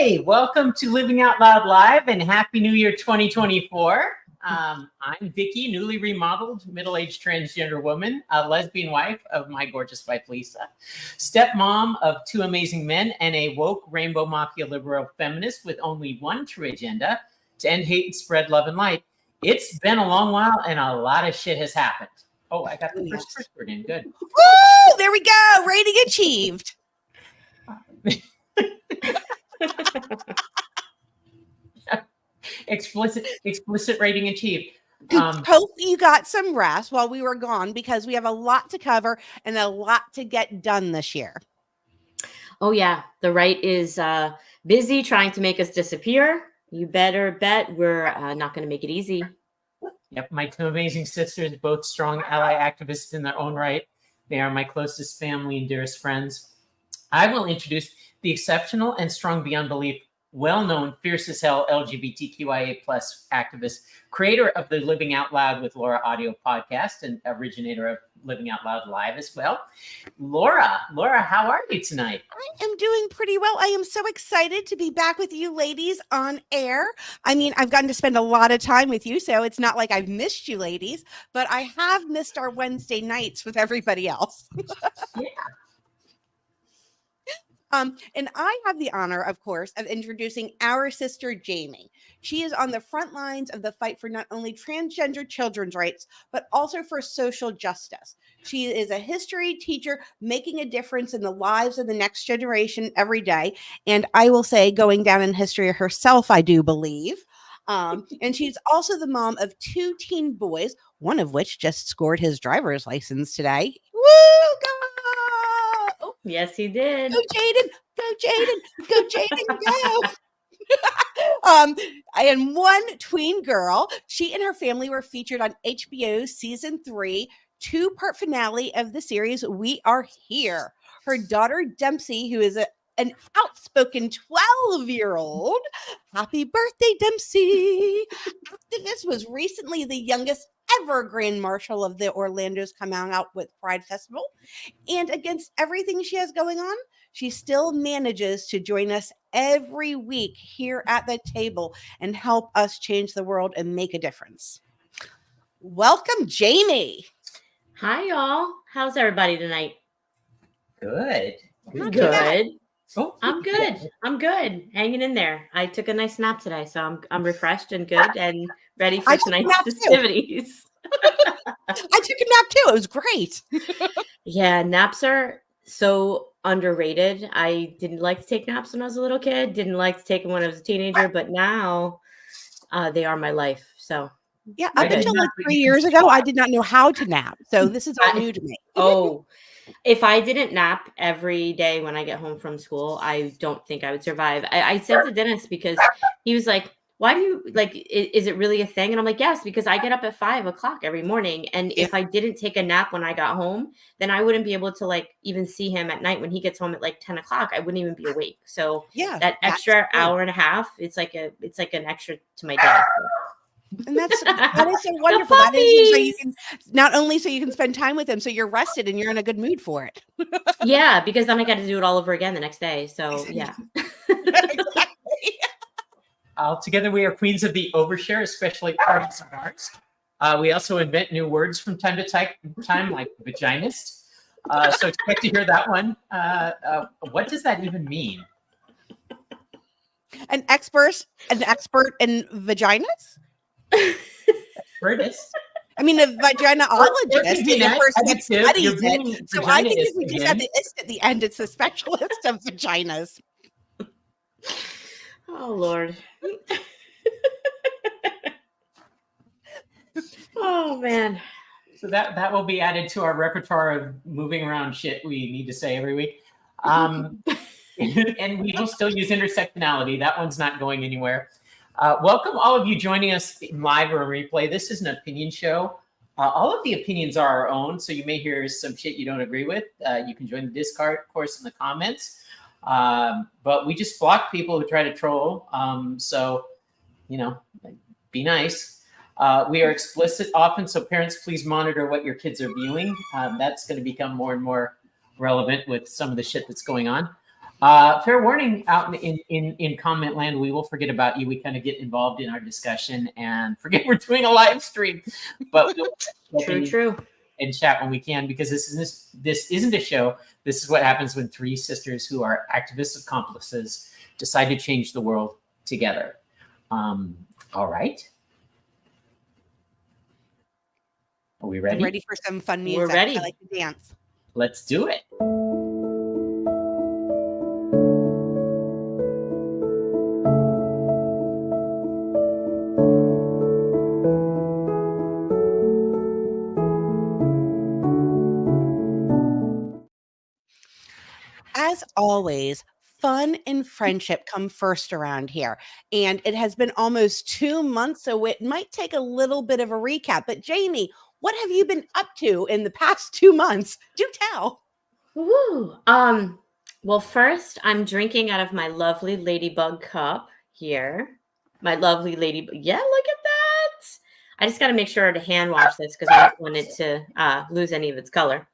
Hey, welcome to Living Out Loud Live and Happy New Year 2024. I'm Vicki, newly remodeled, middle-aged transgender woman, a lesbian wife of my gorgeous wife, Lisa, stepmom of two amazing men, and a woke rainbow mafia liberal feminist with only one true agenda, to end hate and spread love and light. It's been a long while and a lot of shit has happened. Oh, I got the first word in. Good. Woo! There we go. Rating achieved. explicit rating achieved. Hope you got some rest while we were gone, because we have a lot to cover and a lot to get done this year. Oh yeah, the right is busy trying to make us disappear. You better bet we're not going to make it easy. Yep, my two amazing sisters, both strong ally activists in their own right. They are my closest family and dearest friends. I will introduce the exceptional and strong beyond belief, well-known, fierce as hell LGBTQIA plus activist, creator of the Living Out Loud with Laura audio podcast and originator of Living Out Loud Live as well. Laura, how are you tonight? I am doing pretty well. I am so excited to be back with you ladies on air. I mean, I've gotten to spend a lot of time with you, so it's not like I've missed you ladies, but I have missed our Wednesday nights with everybody else. Yeah. And I have the honor, of course, of introducing our sister, Jamie. She is on the front lines of the fight for not only transgender children's rights, but also for social justice. She is a history teacher making a difference in the lives of the next generation every day. And I will say, going down in history herself, I do believe. And she's also the mom of two teen boys, one of which just scored his driver's license today. Woo! Go! Yes, he did. Go Jaden, go Jaden, go Jaden, go. And one tween girl. She and her family were featured on HBO's season 3, 2-part finale of the series We Are Here. Her daughter Dempsey, who is an outspoken 12-year-old. Happy birthday, Dempsey. Activist, was recently the youngest ever Grand Marshal of the Orlando's Come Out with Pride Festival. And against everything she has going on, she still manages to join us every week here at the table and help us change the world and make a difference. Welcome, Jamie. Hi, y'all. How's everybody tonight? Good. Oh, I'm good. Yeah. I'm good. Hanging in there. I took a nice nap today, so I'm refreshed and good and ready for tonight's festivities. I took a nap too. It was great. Yeah, naps are so underrated. I didn't like to take naps when I was a little kid. Didn't like to take them when I was a teenager, but now they are my life. So yeah, up until like 3 years ago, I did not know how to nap. So this is all new to me. Oh, if I didn't nap every day when I get home from school, I don't think I would survive. I said to Dennis, because he was like, why do you is it really a thing? And I'm like, yes, because I get up at 5 o'clock every morning. And if I didn't take a nap when I got home, then I wouldn't be able to even see him at night when he gets home at 10 o'clock. I wouldn't even be awake. So yeah, that extra hour and a half, it's like an extra to my day. And that is so wonderful. That is so you can not only so you can spend time with them, so you're rested and you're in a good mood for it. Yeah, because then I got to do it all over again the next day. So yeah. Exactly. Together we are queens of the overshare, especially parties and bars. We also invent new words from time to time, like vaginist. So expect to hear that one. What does that even mean? An expert in vaginas? Expertist? I mean, a vaginaologist is a person that studies it. So I think if we just have the ist at the end, it's a specialist of vaginas. Oh, Lord. Oh, man. So that will be added to our repertoire of moving around shit we need to say every week. And we will still use intersectionality. That one's not going anywhere. Welcome all of you joining us live or replay. This is an opinion show. All of the opinions are our own, so you may hear some shit you don't agree with. You can join the Discord, of course, in the comments. But we just block people who try to troll. So, be nice. We are explicit often, so parents, please monitor what your kids are viewing. That's going to become more and more relevant with some of the shit that's going on. Fair warning, out in comment land, we will forget about you. We kind of get involved in our discussion and forget we're doing a live stream, but we'll True. and chat when we can, because this isn't a show. This is what happens when three sisters who are activist accomplices decide to change the world together. All right. Are we ready? I'm ready for some fun music. We're ready. I like to dance. Let's do it. As always, fun and friendship come first around here. And it has been almost 2 months, so it might take a little bit of a recap. But Jamie, what have you been up to in the past 2 months? Do tell. Woo. Well, first, I'm drinking out of my lovely ladybug cup here. My lovely ladybug. Yeah, look at that. I just got to make sure to hand wash this because I don't want it to lose any of its color.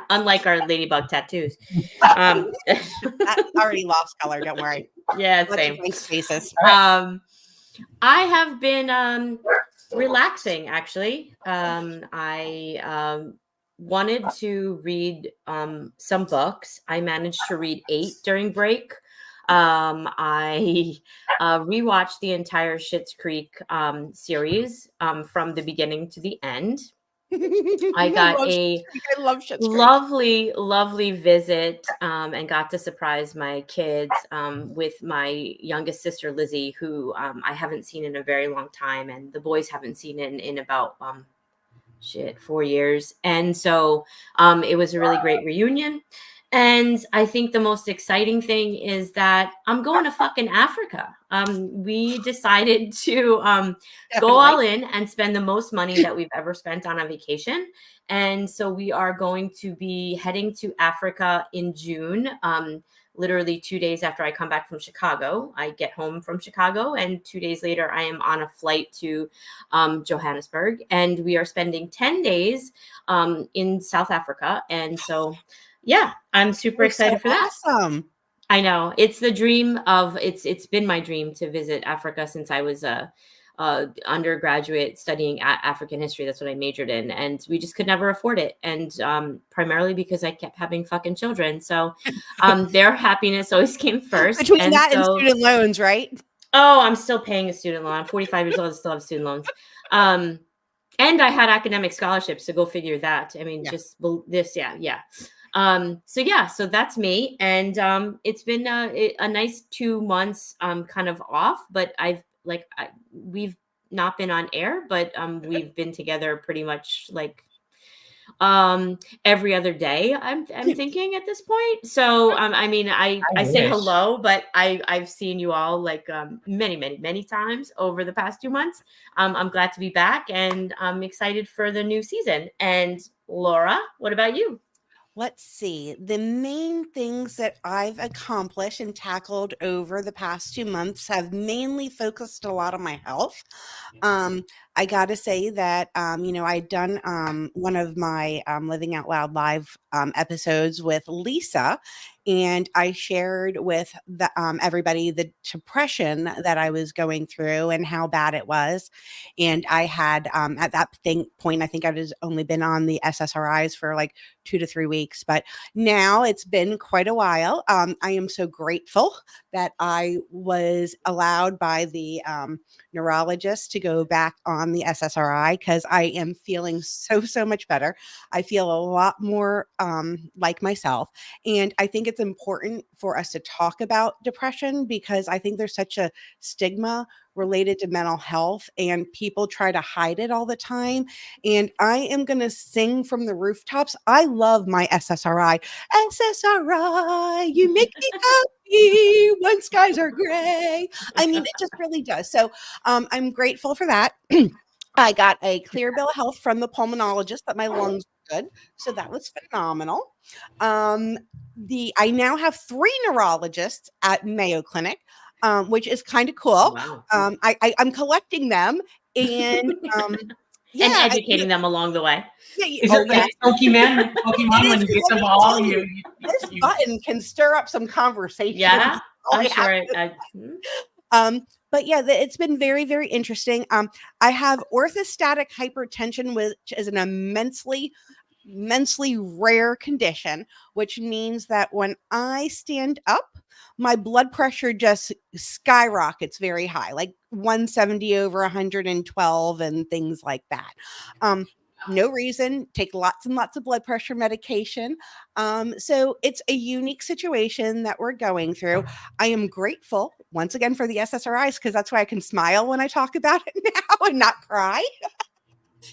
Unlike our ladybug tattoos. That already lost color, don't worry. Yeah, Lots of same. blank spaces. I have been relaxing, actually. I wanted to read some books. I managed to read 8 during break. I rewatched the entire Schitt's Creek series from the beginning to the end. I got I love Schitt's Creek. lovely visit and got to surprise my kids with my youngest sister, Lizzie, who I haven't seen in a very long time. And the boys haven't seen in about 4 years. And so it was a really great reunion. And I think the most exciting thing is that I'm going to fucking Africa. We decided to go all in and spend the most money that we've ever spent on a vacation. And so we are going to be heading to Africa in June, literally 2 days after I come back from Chicago. I get home from Chicago, and 2 days later, I am on a flight to Johannesburg. And we are spending 10 days in South Africa. And so... yeah, I'm super excited for that. Awesome. I know. It's the dream of it's been my dream to visit Africa since I was a undergraduate studying African history. That's what I majored in, and we just could never afford it. And primarily because I kept having fucking children, so their happiness always came first. Between that and student loans, right? Oh, I'm still paying a student loan. I'm 45 years old. I still have student loans. And I had academic scholarships, so go figure that. I mean, just this, yeah. So that's me, and it's been a nice 2 months kind of off, but we've not been on air, but we've been together pretty much like every other day, I'm thinking at this point. So I mean, I say hello, but I've seen you all like many times over the past 2 months. I'm glad to be back, and I'm excited for the new season. And Laura, what about you? Let's see. The main things that I've accomplished and tackled over the past 2 months have mainly focused a lot on my health. I got to say that, I'd done one of my Living Out Loud live episodes with Lisa, and I shared with everybody the depression that I was going through and how bad it was. And I had, at that point, I think I'd only been on the SSRIs for like 2 to 3 weeks, but now it's been quite a while. I am so grateful that I was allowed by the neurologist to go back on the SSRI, because I am feeling so much better. I feel a lot more like myself. And I think it's important for us to talk about depression, because I think there's such a stigma related to mental health, and people try to hide it all the time. And I am going to sing from the rooftops. I love my SSRI. SSRI, you make me happy when skies are gray. I mean, it just really does. So I'm grateful for that. I got a clear bill of health from the pulmonologist that my lungs were good. So that was phenomenal. I now have 3 neurologists at Mayo Clinic, which is kind of cool. Wow. I'm collecting them, and and educating them along the way. Is it like Pokemon when you get the ball? This button can stir up some conversation. Yeah, I'm sure. But yeah, it's been very, very interesting. I have orthostatic hypertension, which is an immensely rare condition, which means that when I stand up, my blood pressure just skyrockets very high, like 170 over 112 and things like that. No reason, take lots and lots of blood pressure medication. So it's a unique situation that we're going through. I am grateful once again for the SSRIs, because that's why I can smile when I talk about it now and not cry.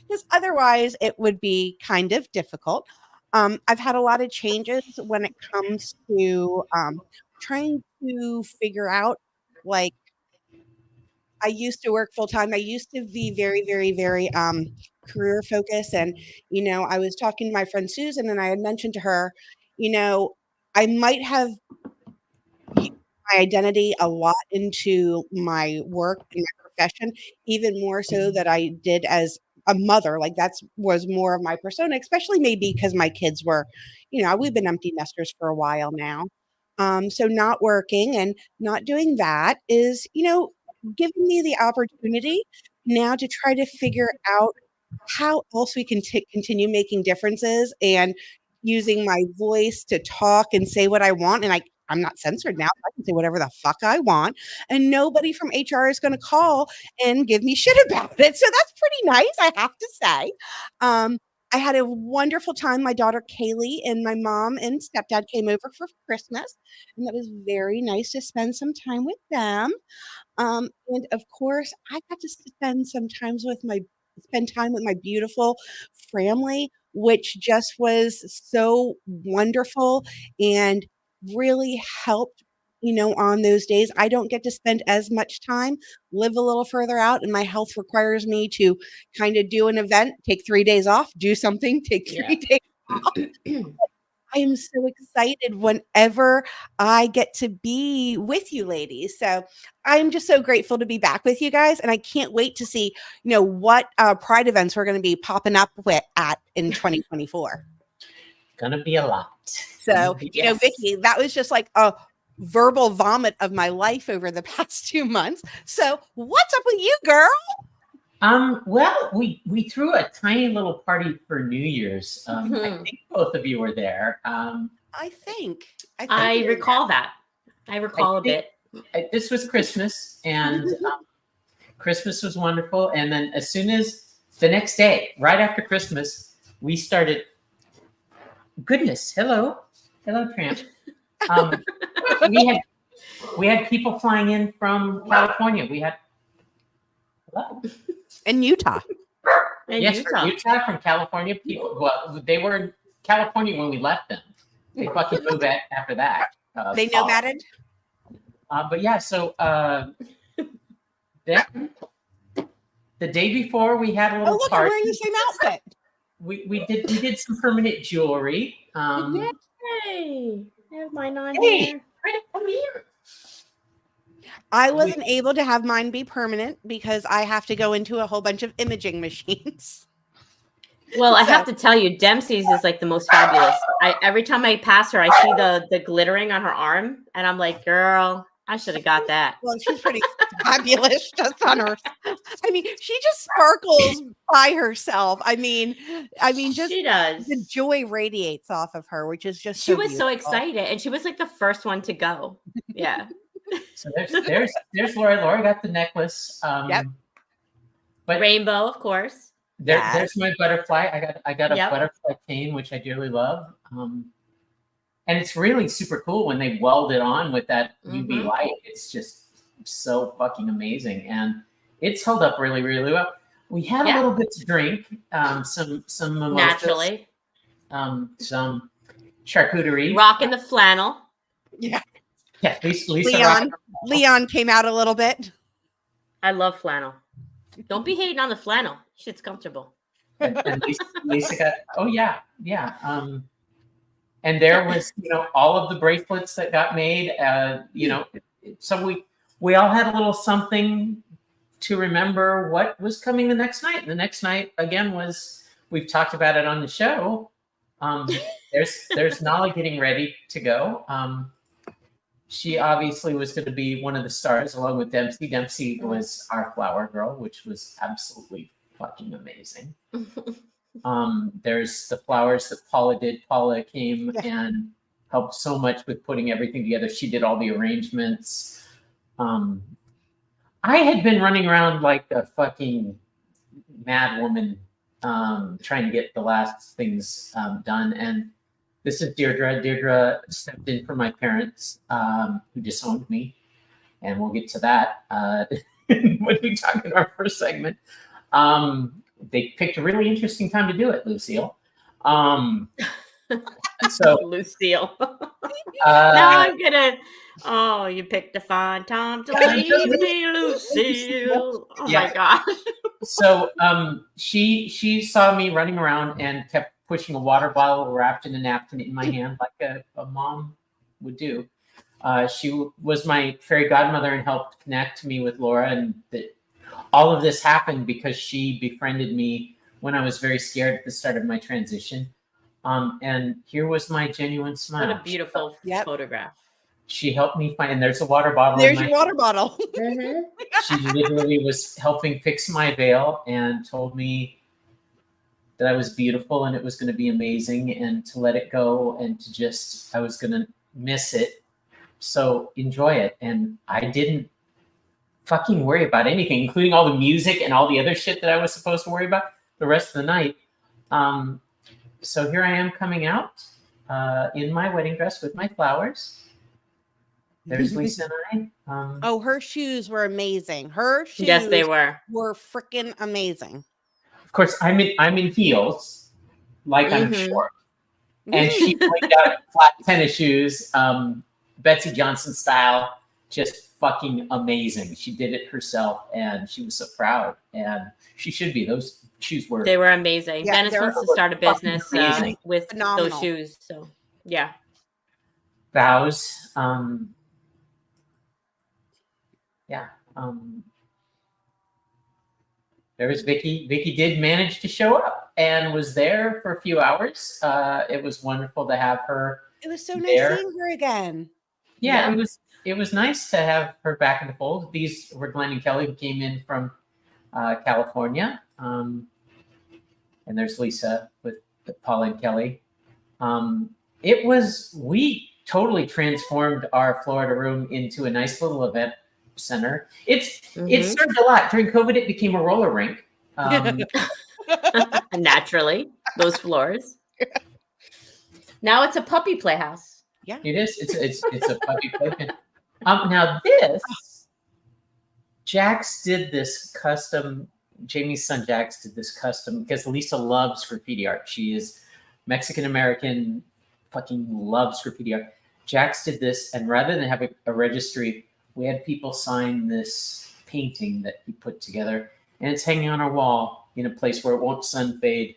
Because otherwise it would be kind of difficult. I've had a lot of changes when it comes to trying to figure out, like, I used to work full time. I used to be very, very, very career focused. And, I was talking to my friend Susan, and I had mentioned to her, I might have used my identity a lot into my work and my profession, even more so that I did as a mother. Like, that was more of my persona, especially maybe because my kids were, we've been empty nesters for a while now. So not working and not doing that is, giving me the opportunity now to try to figure out how else we can continue making differences and using my voice to talk and say what I want. And I'm not censored now. I can say whatever the fuck I want, and nobody from HR is going to call and give me shit about it. So that's pretty nice, I have to say. I had a wonderful time. My daughter Kaylee and my mom and stepdad came over for Christmas, and that was very nice to spend some time with them. And of course, I got to spend time with my beautiful family, which just was so wonderful and really helped, on those days. I don't get to spend as much time, live a little further out, and my health requires me to kind of do an event, take 3 days off, do something, take 3 days off. I am so excited whenever I get to be with you ladies. So I'm just so grateful to be back with you guys. And I can't wait to see, what Pride events we're going to be popping up in 2024. Gonna be a lot. So, Vicki, that was just like a verbal vomit of my life over the past 2 months. So what's up with you, girl? Well, we threw a tiny little party for New Year's. I think both of you were there. I think I recall that. I recall a bit. This was Christmas, and Christmas was wonderful. And then as soon as the next day, right after Christmas, we started. Goodness, hello, Tramp. We had people flying in from California. We had. Hello. In Utah. From Utah, from California. People, well, they were in California when we left them. They fucking moved back after that. They nomaded? But yeah, so then the day before we had a little look, party. I'm wearing the same outfit. We did some permanent jewelry. Yay! I have mine on here. Come here. I wasn't able to have mine be permanent because I have to go into a whole bunch of imaging machines. Well, I have to tell you, Dempsey's is like the most fabulous. Every time I pass her, I see the glittering on her arm, and I'm like, girl, I should have got that. Well, she's pretty fabulous just on her. I mean, she just sparkles by herself. I mean, just she does. The joy radiates off of her, which is just she was so excited, and she was like the first one to go. Yeah. So there's Lori. Lori got the necklace. Yep. But rainbow, of course. There's my butterfly. I got a butterfly cane, which I dearly love. And it's really super cool when they weld it on with that UV light. It's just so fucking amazing, and it's held up really, really well. We had a little bit to drink, some mimosas, naturally, some charcuterie, rocking the flannel. Yeah. Yeah, Lisa Leon came out a little bit. I love flannel. Don't be hating on the flannel. Shit's comfortable. And Lisa got, and there was, all of the bracelets that got made, so we all had a little something to remember what was coming the next night. And the next night again was, we've talked about it on the show. There's Nala getting ready to go. She obviously was going to be one of the stars along with Dempsey. Dempsey was our flower girl, which was absolutely fucking amazing. There's the flowers that Paula did. Paula came and helped so much with putting everything together. She did all the arrangements. I had been running around like a fucking mad woman trying to get the last things done. And this is Deirdre. Deirdre stepped in for my parents who disowned me. And we'll get to that when we talk in our first segment. They picked a really interesting time to do it, Lucille. So Lucille. Now I'm gonna. Oh, you picked a fine time to leave me, Lucille. Oh my gosh. So she saw me running around and kept pushing a water bottle wrapped in a napkin in my hand like a mom would do. She was my fairy godmother and helped connect me with Laura, and all of this happened because she befriended me when I was very scared at the start of my transition. And here was my genuine smile. What a beautiful photograph. She helped me find, and there's a water bottle. There's your water bottle. She literally was helping fix my veil and told me that I was beautiful and it was going to be amazing and to let it go and to just, I was going to miss it. So enjoy it. And I didn't fucking worry about anything, including all the music and all the other shit that I was supposed to worry about the rest of the night. So here I am coming out in my wedding dress with my flowers. There's Lisa and I. Oh, her shoes were amazing. Her shoes, yes, they were freaking amazing. Of course, I'm in heels, like I'm short, and she played out flat tennis shoes, Betsy Johnson style, just fucking amazing. She did it herself, and she was so proud, and she should be. Those shoes were. They were amazing. Yeah, Dennis wants to start a business with phenomenal. those shoes. So yeah. Vows. There was Vicki. Vicki did manage to show up and was there for a few hours. It was wonderful to have her. It was so there. nice seeing her again. Yeah, it was nice to have her back in the fold. These were Glenn and Kelly, who came in from California. And there's Lisa with Paula and Kelly. We totally transformed our Florida room into a nice little event center. It served a lot. During COVID, it became a roller rink. Naturally, those floors. Now it's a puppy playhouse. Yeah, it is. It's a puppy playpen. Now this, Jax did this custom. Jamie's son Jax did this custom because Lisa loves graffiti art. She is Mexican American, fucking loves graffiti art. Jax did this, and rather than have a registry, we had people sign this painting that he put together, and it's hanging on our wall in a place where it won't sun fade.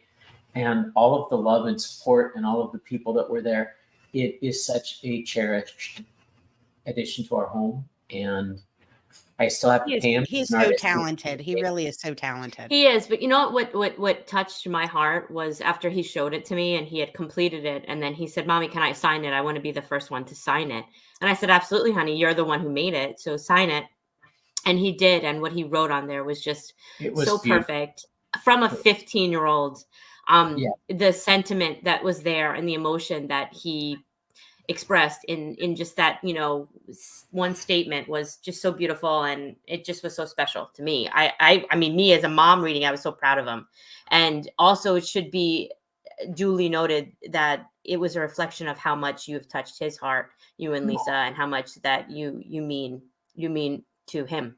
And all of the love and support and all of the people that were there, it is such a cherished addition to our home. And I still have to pay him. He's so talented. He really is so talented. He is. But you know what touched my heart was after he showed it to me and he had completed it. And then he said, "Mommy, can I sign it? I want to be the first one to sign it." And I said, "Absolutely, honey. You're the one who made it. So sign it." And he did. And what he wrote on there was just so perfect from a 15-year-old. The sentiment that was there and the emotion that he expressed in just that, one statement was just so beautiful, and it just was so special to me. I mean, me as a mom reading, I was so proud of him. And also it should be duly noted that it was a reflection of how much you've touched his heart, you and Lisa, and how much that you mean to him.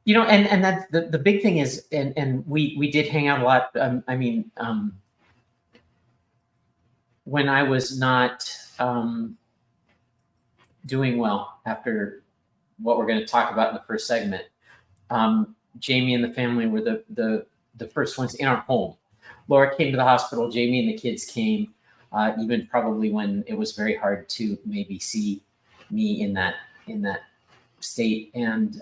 And that the big thing is, and we did hang out a lot. When I was not doing well after what we're going to talk about in the first segment, Jamie and the family were the first ones in our home. Laura came to the hospital. Jamie and the kids came, even probably when it was very hard to maybe see me in that state. And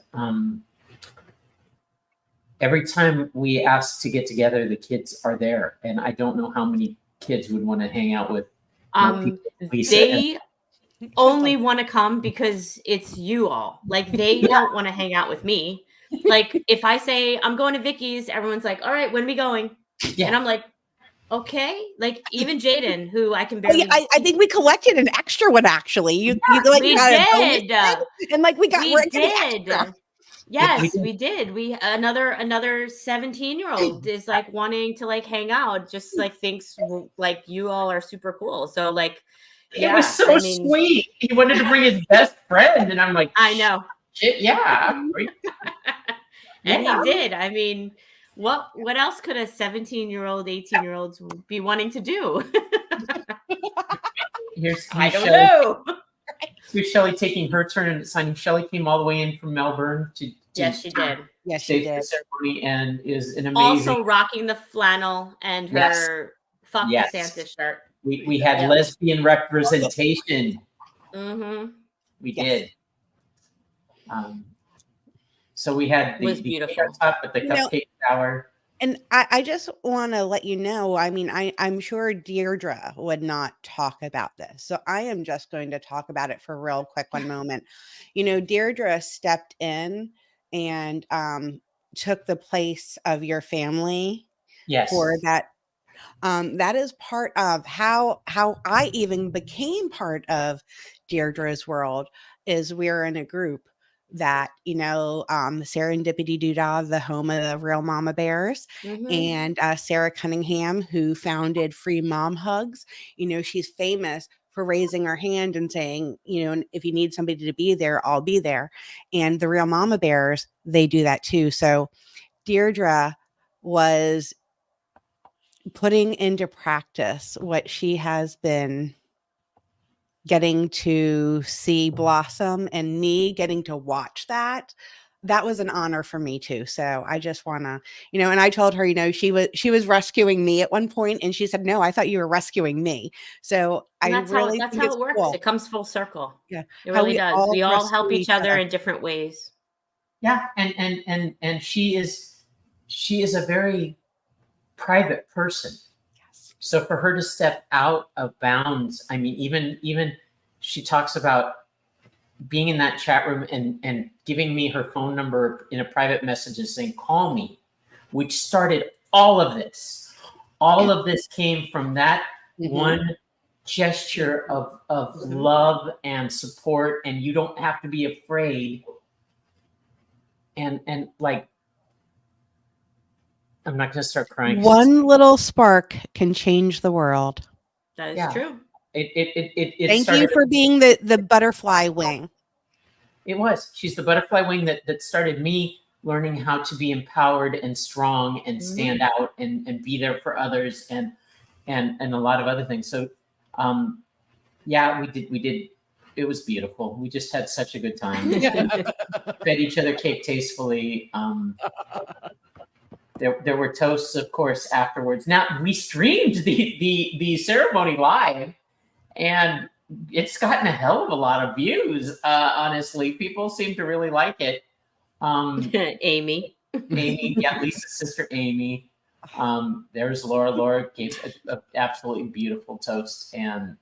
every time we ask to get together, the kids are there, and I don't know how many kids would want to hang out with people, Lisa. They only want to come because it's you all. Like they don't want to hang out with me. Like if I say I'm going to Vicky's, everyone's like, "All right, when are we going?" Yeah. And I'm like, "Okay." Like even Jaden, who I can barely. I think we collected an extra one actually. You like we got a bonus did. thing, and like we're getting did. extra. Yes, we did. We another 17-year-old is like wanting to like hang out, just like thinks like you all are super cool. So like, It was so sweet. He wanted to bring his best friend, and I'm like, I know. Shit, yeah. And he did. I mean, what else could a 17-year-old, 18-year-olds be wanting to do? I don't know. Here's Shelly taking her turn and signing. Shelly came all the way in from Melbourne to yes, she did. Yes, she did. The ceremony and is an amazing. Also rocking the flannel and her fuck the Santa shirt. We had lesbian representation. Mm-hmm. We did. So we had the top with the cupcake tower. And I just want to let you know, I mean, I'm sure Deirdre would not talk about this. So I am just going to talk about it for real quick one moment. You know, Deirdre stepped in and took the place of your family. Yes. For that. That is part of how I even became part of Deirdre's world is we're in a group that, you know, Serendipity Doodah, the home of the Real Mama Bears, and Sarah Cunningham, who founded Free Mom Hugs. You know, she's famous for raising her hand and saying, you know, if you need somebody to be there, I'll be there. And the Real Mama Bears, they do that too. So Deirdre was putting into practice what she has been getting to see blossom, and me getting to watch that was an honor for me too. So I just want to, you know, and I told her, you know, she was rescuing me at one point, and she said, no, I thought you were rescuing me. So and that's how it works. Cool. It comes full circle. Yeah, it really does. We all help each other in different ways. Yeah, and she is a very private person. Yes. So for her to step out of bounds, I mean, even she talks about being in that chat room and giving me her phone number in a private message and saying, call me, which started all of this. All of this came from that one gesture of love and support, and you don't have to be afraid. And like, I'm not going to start crying. One little spark can change the world. That is true. It Thank you for being the butterfly wing. It was. She's the butterfly wing that started me learning how to be empowered and strong and stand out and be there for others and a lot of other things. So, yeah, we did. It was beautiful. We just had such a good time. Fed each other cake tastefully. There were toasts, of course, afterwards. Now we streamed the ceremony live, and it's gotten a hell of a lot of views. Honestly, people seem to really like it. Amy, yeah, Lisa's sister Amy. There's Laura. Laura gave an absolutely beautiful toast, and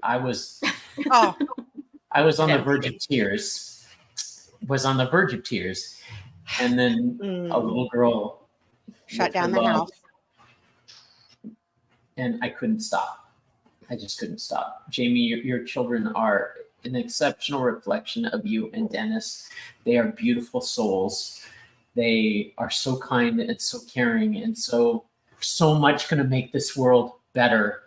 I was I was on the verge of tears. And then a little girl shut down the house, and I couldn't stop. I just couldn't stop. Jamie, your children are an exceptional reflection of you and Dennis. They are beautiful souls. They are so kind and so caring and so much going to make this world better.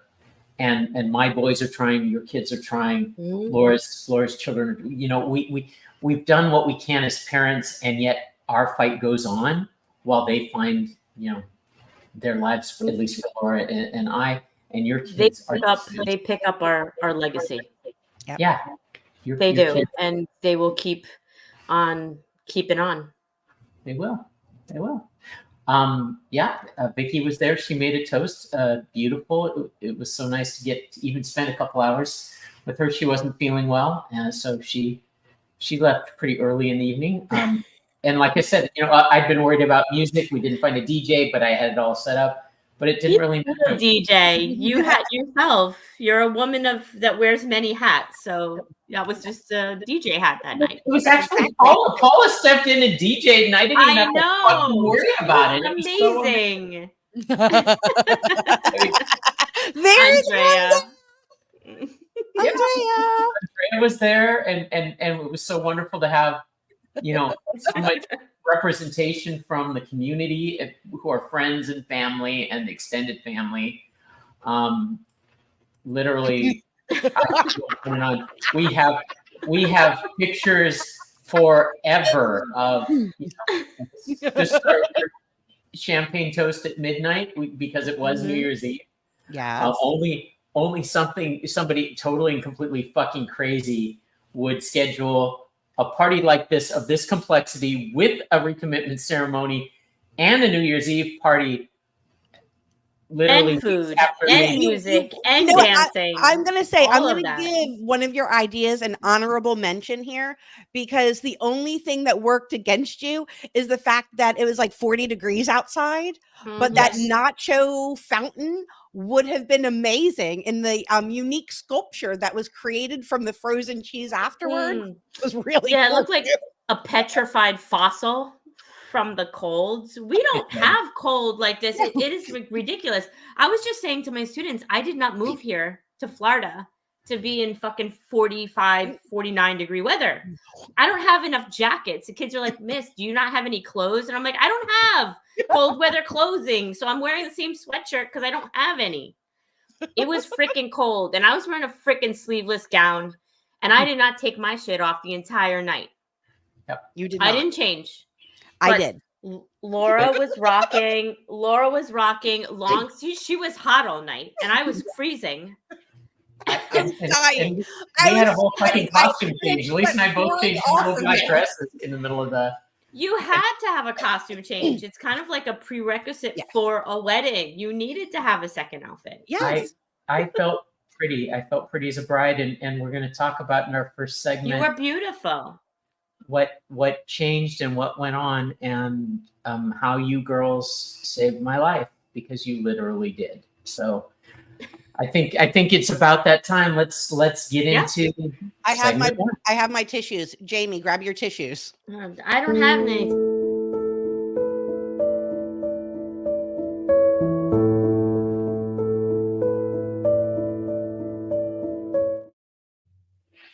And my boys are trying. Your kids are trying. Laura's children. You know, we've done what we can as parents, and yet our fight goes on while they find, you know, their lives, at least for Laura and I, and your kids they pick up our legacy. Yep. Yeah. They do. Kids. And they will keep on keeping on. They will. Vicki was there. She made a toast. Beautiful. It was so nice to get to even spend a couple hours with her. She wasn't feeling well. So she left pretty early in the evening. and like I said, I'd been worried about music. We didn't find a DJ, but I had it all set up. But it didn't really matter. DJ, you had yourself. You're a woman that wears many hats, so that was just a DJ hat that night. It was actually Paula. Paula stepped in and DJ'd, and I didn't even have to fucking worry about it. Amazing. There's Andrea. Andrea was there, and it was so wonderful to have, so much representation from the community who are friends and family and extended family. Literally, we have pictures forever of just champagne toast at midnight because it was New Year's Eve. Yeah. Only somebody totally and completely fucking crazy would schedule a party like this of this complexity with a recommitment ceremony and a New Year's Eve party. Literally, and food, and music, and dancing. I'm going to give one of your ideas an honorable mention here, because the only thing that worked against you is the fact that it was like 40 degrees outside, but that nacho fountain would have been amazing in the unique sculpture that was created from the frozen cheese afterward. It was really cool. It looked like a petrified fossil from the colds. We don't have cold like this. It is ridiculous. I was just saying to my students, I did not move here to Florida to be in fucking 45, 49 degree weather. I don't have enough jackets. The kids are like, Miss, do you not have any clothes? And I'm like, I don't have cold weather clothing. So I'm wearing the same sweatshirt because I don't have any. It was freaking cold. And I was wearing a freaking sleeveless gown. And I did not take my shit off the entire night. Yep. You did not. I didn't change. I did. Laura was rocking. Long. She was hot all night. And I was freezing. I'm dying. We had a whole fucking costume change. Elise and I both changed little black dresses in the middle of the. You had to have a costume change. It's kind of like a prerequisite for a wedding. You needed to have a second outfit. Yes. I felt pretty. I felt pretty as a bride, and we're going to talk about in our first segment. You were beautiful. What changed and what went on, and how you girls saved my life, because you literally did. So. I think it's about that time. Let's get into. I have my tissues. Jamie, grab your tissues. I don't have any.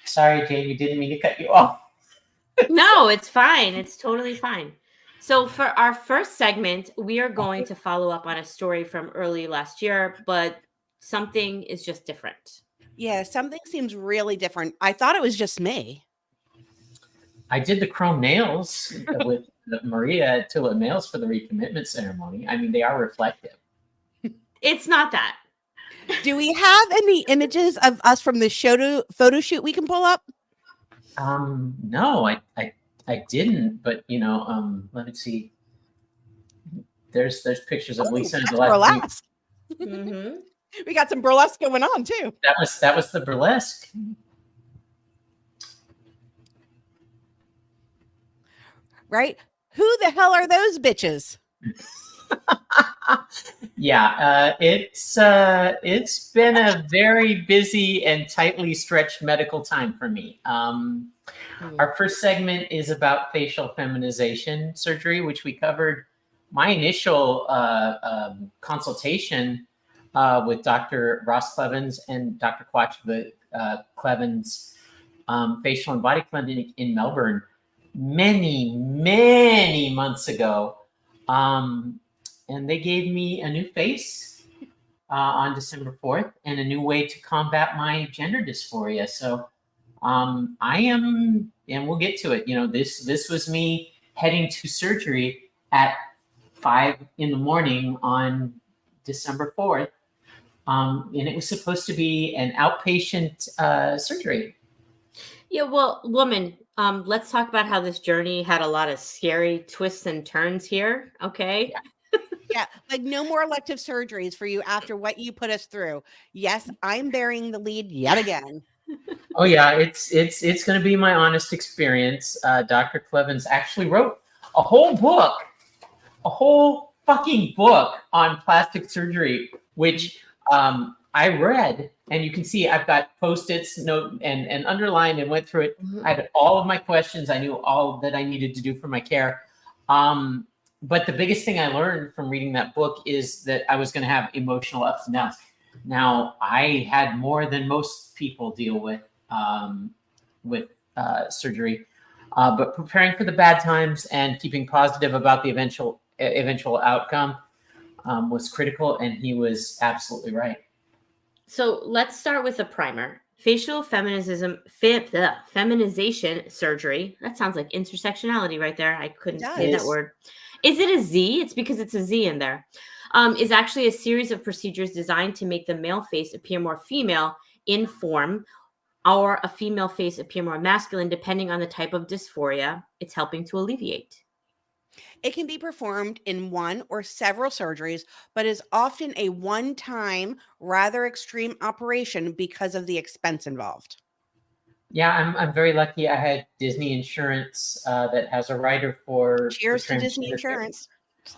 Sorry, Jamie, didn't mean to cut you off. No, it's fine. It's totally fine. So for our first segment, we are going to follow up on a story from early last year, but something is just different. Yeah, something seems really different. I thought it was just me. I did the chrome nails with Maria Tillett nails for the recommitment ceremony. I mean, they are reflective. It's not that. Do we have any images of us from the photo shoot we can pull up? No, I didn't. But let me see. There's pictures of Lisa and burlesque. Mm-hmm. We got some burlesque going on too. That was the burlesque. Right? Who the hell are those bitches? Yeah, it's been a very busy and tightly stretched medical time for me. Our first segment is about facial feminization surgery, which we covered. My initial consultation with Dr. Ross Clevens and Dr. Quach Clevens facial and body clinic in Melbourne many months ago. And they gave me a new face on December 4th and a new way to combat my gender dysphoria. So I am, and we'll get to it. This was me heading to surgery at 5 a.m. on December 4th. And it was supposed to be an outpatient surgery. Yeah, well, woman, let's talk about how this journey had a lot of scary twists and turns here. Okay. Yeah, like no more elective surgeries for you after what you put us through. Yes, I'm bearing the lead yet again. Oh yeah, it's going to be my honest experience. Dr. Clevens actually wrote a whole fucking book on plastic surgery, which I read, and you can see I've got Post-its, note, and underlined, and went through it. I had all of my questions. I knew all that I needed to do for my care. But the biggest thing I learned from reading that book is that I was going to have emotional ups and downs. Now, I had more than most people deal with surgery, but preparing for the bad times and keeping positive about the eventual outcome was critical, and he was absolutely right. So let's start with a primer. Facial feminization surgery. That sounds like intersectionality right there. I couldn't say that word. Is it a Z? It's because it's a Z in there. Is actually a series of procedures designed to make the male face appear more female in form, or a female face appear more masculine, depending on the type of dysphoria it's helping to alleviate. It can be performed in one or several surgeries, but is often a one-time, rather extreme operation because of the expense involved. Yeah, I'm very lucky. I had Disney insurance that has a rider for. Cheers for to Disney transgender insurance.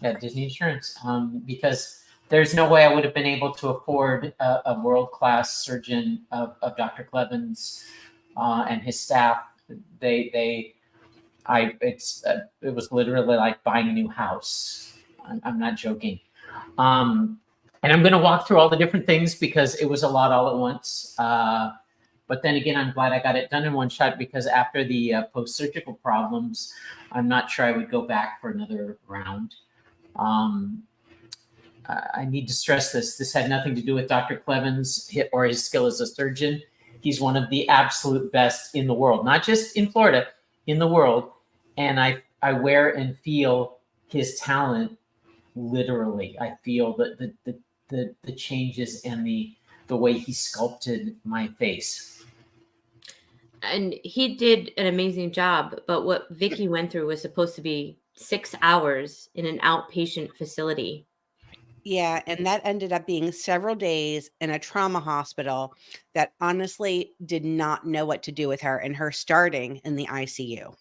Yeah, Disney insurance. Because there's no way I would have been able to afford a world-class surgeon of Dr. Clevens and his staff. It was literally like buying a new house. I'm not joking. And I'm going to walk through all the different things because it was a lot all at once. But then again, I'm glad I got it done in one shot, because after the post-surgical problems, I'm not sure I would go back for another round. I need to stress this. This had nothing to do with Dr. Clevens or his skill as a surgeon. He's one of the absolute best in the world, not just in Florida, in the world. And I wear and feel his talent literally. I feel the changes and the way he sculpted my face. And he did an amazing job, but what Vicki went through was supposed to be 6 hours in an outpatient facility. Yeah, and that ended up being several days in a trauma hospital that honestly did not know what to do with her, and her starting in the ICU.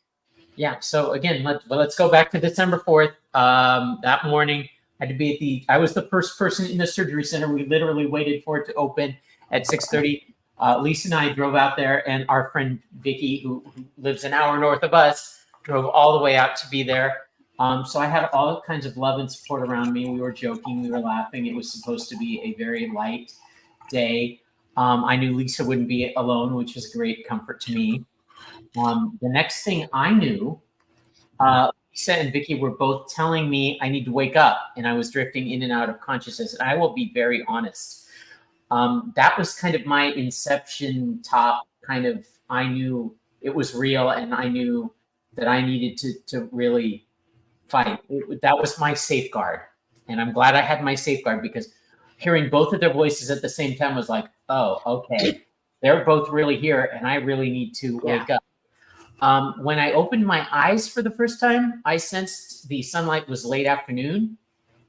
Yeah, so again, let's go back to December 4th. That morning, I had to be I was the first person in the surgery center. We literally waited for it to open at 6:30. Lisa and I drove out there, and our friend Vicki, who lives an hour north of us, drove all the way out to be there. So I had all kinds of love and support around me. We were joking, we were laughing. It was supposed to be a very light day. I knew Lisa wouldn't be alone, which was great comfort to me. The next thing I knew, Lisa and Vicki were both telling me I need to wake up, and I was drifting in and out of consciousness. And I will be very honest. That was kind of my inception top kind of, I knew it was real, and I knew that I needed to really fight. That was my safeguard. And I'm glad I had my safeguard, because hearing both of their voices at the same time was like, oh, okay, they're both really here, and I really need to wake up. When I opened my eyes for the first time, I sensed the sunlight was late afternoon.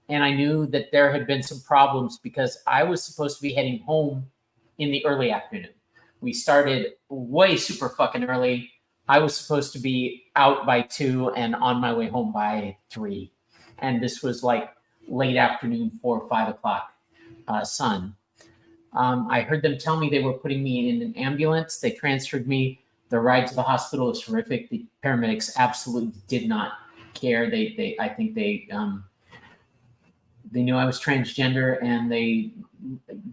And I knew that there had been some problems, because I was supposed to be heading home in the early afternoon. We started way super fucking early. I was supposed to be out by 2 and on my way home by 3. And this was like late afternoon, 4 or 5 o'clock sun. I heard them tell me they were putting me in an ambulance. They transferred me. The ride to the hospital was horrific. The paramedics absolutely did not care. I think they knew I was transgender, and they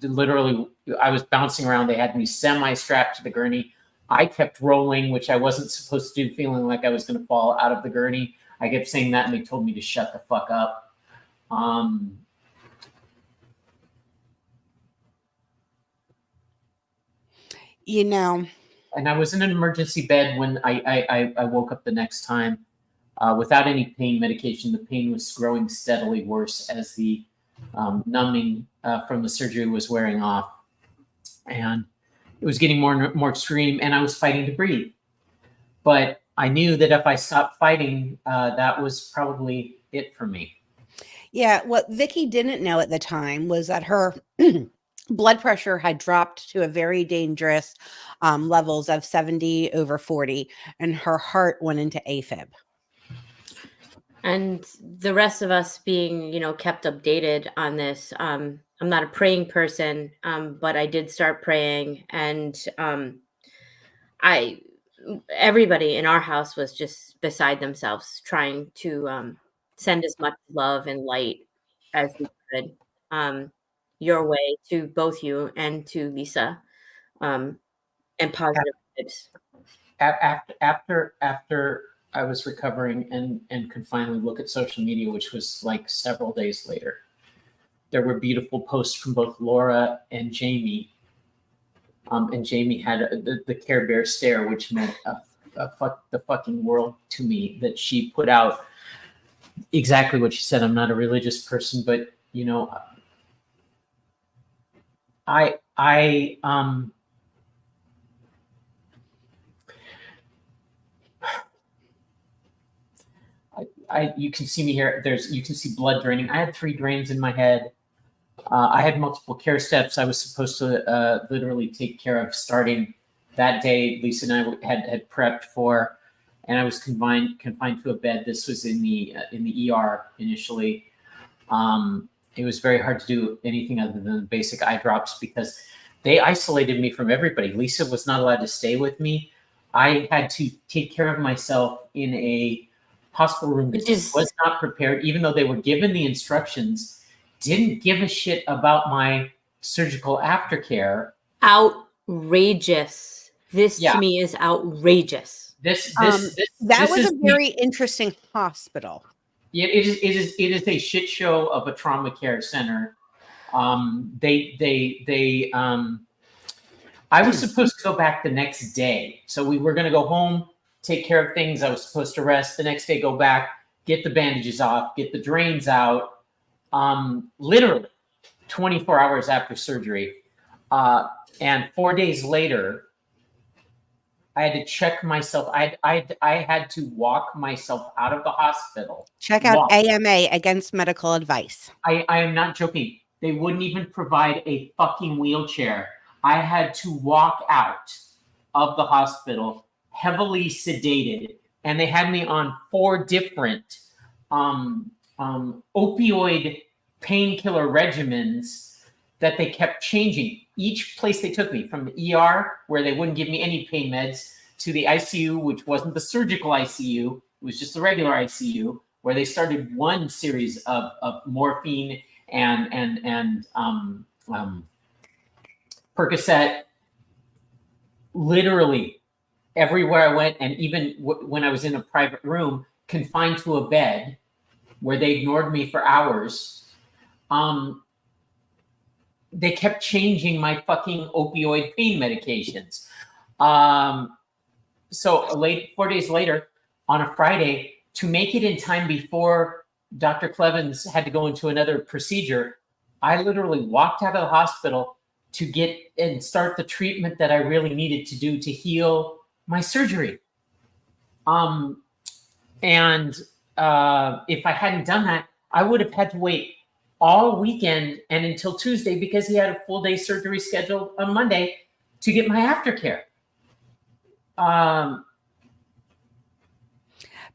literally, I was bouncing around. They had me semi-strapped to the gurney. I kept rolling, which I wasn't supposed to do, feeling like I was going to fall out of the gurney. I kept saying that, and they told me to shut the fuck up. You know. And I was in an emergency bed when I woke up the next time. Without any pain medication. The pain was growing steadily worse as the numbing from the surgery was wearing off. And it was getting more and more extreme, and I was fighting to breathe. But I knew that if I stopped fighting, that was probably it for me. Yeah, what Vicki didn't know at the time was that her blood pressure had dropped to a very dangerous levels of 70/40, and her heart went into AFib. And the rest of us being, kept updated on this. I'm not a praying person, but I did start praying, and I everybody in our house was just beside themselves, trying to send as much love and light as we could your way, to both you and to Lisa, um, and positive vibes. After I was recovering and could finally look at social media, which was like several days later, there were beautiful posts from both Laura and Jamie. And Jamie had the Care Bear stare, which meant the fucking world to me, that she put out exactly what she said. I'm not a religious person, but you can see me here. You can see blood draining. I had 3 drains in my head. I had multiple care steps I was supposed to literally take care of starting that day. Lisa and I had prepped for, and I was confined to a bed. This was in the ER initially. It was very hard to do anything other than basic eye drops because they isolated me from everybody. Lisa was not allowed to stay with me. I had to take care of myself in a hospital room that was not prepared, even though they were given the instructions, didn't give a shit about my surgical aftercare. Outrageous. This to me is outrageous. That was a very interesting hospital. It is a shit show of a trauma care center. I was supposed to go back the next day. So we were going to go home, take care of things. I was supposed to rest. The next day, go back, get the bandages off, get the drains out. Literally 24 hours after surgery. And 4 days later, I had to check myself. I had to walk myself out of the hospital. Check out AMA, Against Medical Advice. I am not joking. They wouldn't even provide a fucking wheelchair. I had to walk out of the hospital, heavily sedated, and they had me on 4 different opioid painkiller regimens that they kept changing. Each place they took me, from the ER, where they wouldn't give me any pain meds, to the ICU, which wasn't the surgical ICU, it was just the regular ICU, where they started one series of morphine and Percocet. Literally everywhere I went, and even when I was in a private room, confined to a bed, where they ignored me for hours, they kept changing my fucking opioid pain medications. So 4 days later, on a Friday, to make it in time before Dr. Clevens had to go into another procedure, I literally walked out of the hospital to get and start the treatment that I really needed to do to heal my surgery. And if I hadn't done that, I would have had to wait all weekend and until Tuesday, because he had a full day surgery scheduled on Monday, to get my aftercare.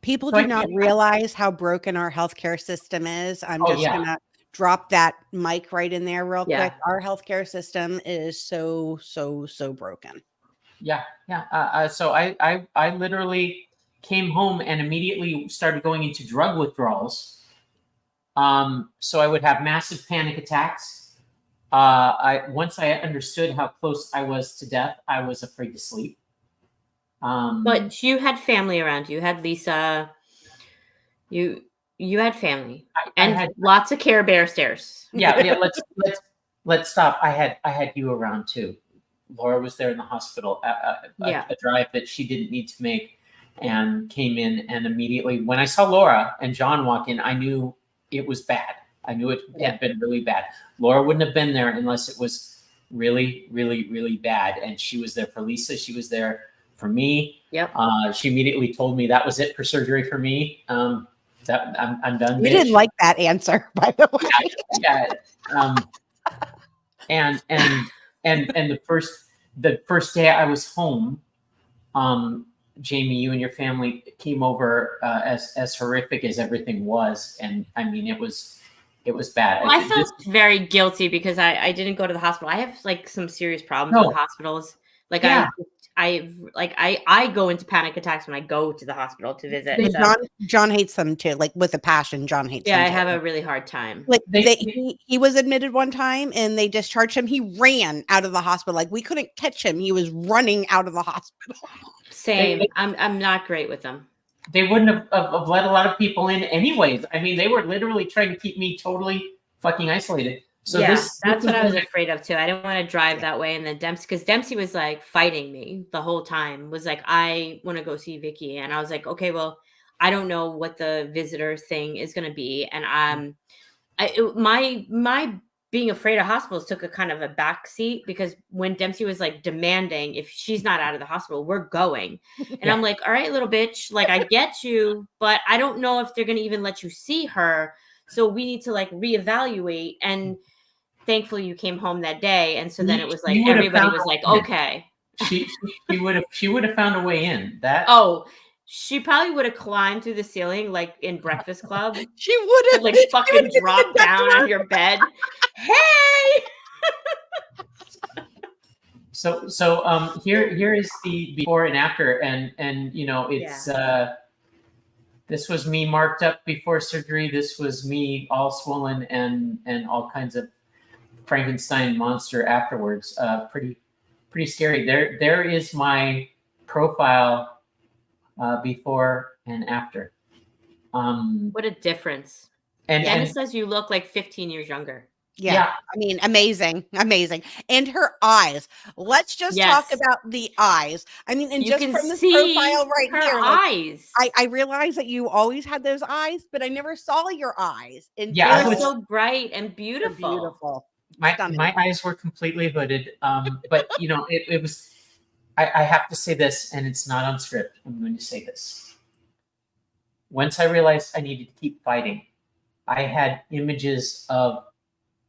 People do not realize how broken our healthcare system is. I'm just going to drop that mic right in there real quick. Our healthcare system is so broken. So I literally came home and immediately started going into drug withdrawals. So I would have massive panic attacks. Once I understood how close I was to death, I was afraid to sleep. But you had family around you. You had Lisa. You had family. I had lots of Care Bear stares. Yeah. Let's stop. I had you around too. Laura was there in the hospital. A drive that she didn't need to make, and came in, and immediately when I saw Laura and John walk in, I knew it was bad. I knew it had been really bad. Laura wouldn't have been there unless it was really, really, really bad. And she was there for Lisa. She was there for me. She immediately told me that was it for surgery for me. That I'm done. You didn't like that answer, by the way. And the first day I was home, Jamie, you and your family came over as horrific as everything was, and I mean it was bad. Well, I felt very guilty because I didn't go to the hospital. I have like some serious problems with hospitals. Like I go into panic attacks when I go to the hospital to visit. So. John hates them too, like with a passion. John hates them. Yeah, I too. have a really hard time. Like he was admitted one time and they discharged him. He ran out of the hospital. Like we couldn't catch him. He was running out of the hospital. Same. I'm not great with them. They wouldn't have let a lot of people in anyways. I mean, they were literally trying to keep me totally fucking isolated. So yeah, that's what I was afraid of too. I didn't want to drive that way. And then Dempsey was like fighting me the whole time, was like, I want to go see Vicki. And I was like, okay, well, I don't know what the visitor thing is going to be. And my being afraid of hospitals took a kind of a back seat, because when Dempsey was like demanding, if she's not out of the hospital, we're going. And I'm like, all right, little bitch, like I get you, but I don't know if they're going to even let you see her. So we need to like reevaluate. And thankfully you came home that day. And so then it was like, everybody was like, okay. She would have found a way in. She probably would have climbed through the ceiling like in Breakfast Club. She would have like fucking dropped down on your bed. Hey. So here is the before and after, and you know it's this was me marked up before surgery. This was me all swollen and all kinds of Frankenstein monster afterwards. Pretty scary. There is my profile. Before and after. What a difference. And Dennis says you look like 15 years younger. Yeah. I mean, amazing. And her eyes. Let's just talk about the eyes. I mean, and you just can from this see profile right her here. Eyes. Like, I realized that you always had those eyes, but I never saw your eyes. And they were so bright and beautiful. Beautiful. My eyes were completely hooded. But you know, it was. I have to say this, and it's not on script. I'm going to say this. Once I realized I needed to keep fighting, I had images of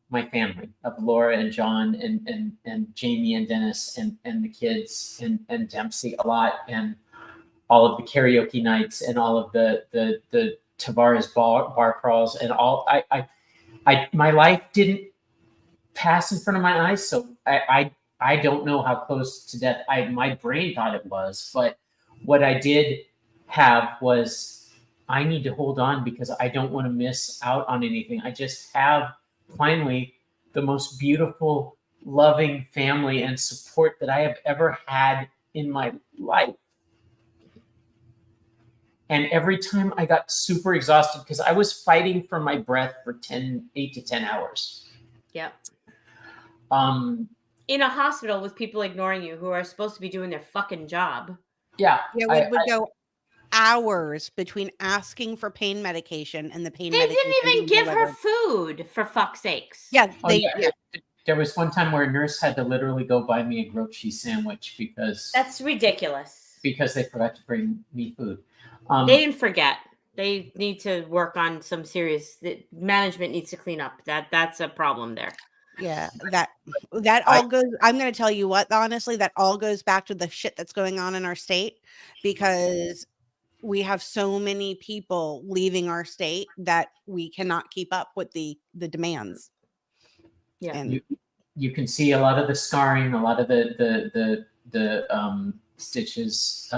my family, of Laura and John and Jamie and Dennis and the kids and Dempsey a lot, and all of the karaoke nights and all of the Tavares bar crawls and all. My life didn't pass in front of my eyes, so I don't know how close to death my brain thought it was, but what I did have was I need to hold on because I don't want to miss out on anything. I just have finally the most beautiful, loving family and support that I have ever had in my life. And every time I got super exhausted because I was fighting for my breath for 8 to 10 hours. Yep. In a hospital with people ignoring you who are supposed to be doing their fucking job. Yeah, we would go hours between asking for pain medication and the pain medication. They didn't even give her food, for fuck's sakes. Yeah, There was one time where a nurse had to literally go buy me a grilled cheese sandwich because... That's ridiculous. Because they forgot to bring me food. They didn't forget. They need to work on some serious... Management needs to clean up. That's a problem there. Yeah, that all goes. I'm going to tell you what, honestly, that all goes back to the shit that's going on in our state, because we have so many people leaving our state that we cannot keep up with the demands. Yeah, and you can see a lot of the scarring, a lot of the stitches.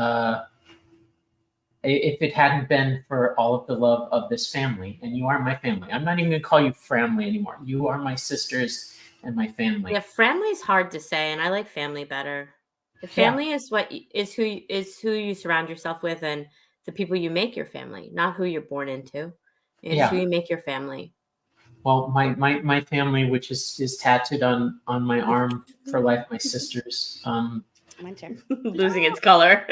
If it hadn't been for all of the love of this family, and you are my family, I'm not even going to call you family anymore. You are my sisters and my family. Yeah, family is hard to say, and I like family better. The family is who you surround yourself with, and the people you make your family, not who you're born into. It's who you make your family. Well, my family, which is tattooed on my arm for life, my sisters. My turn. Losing its color.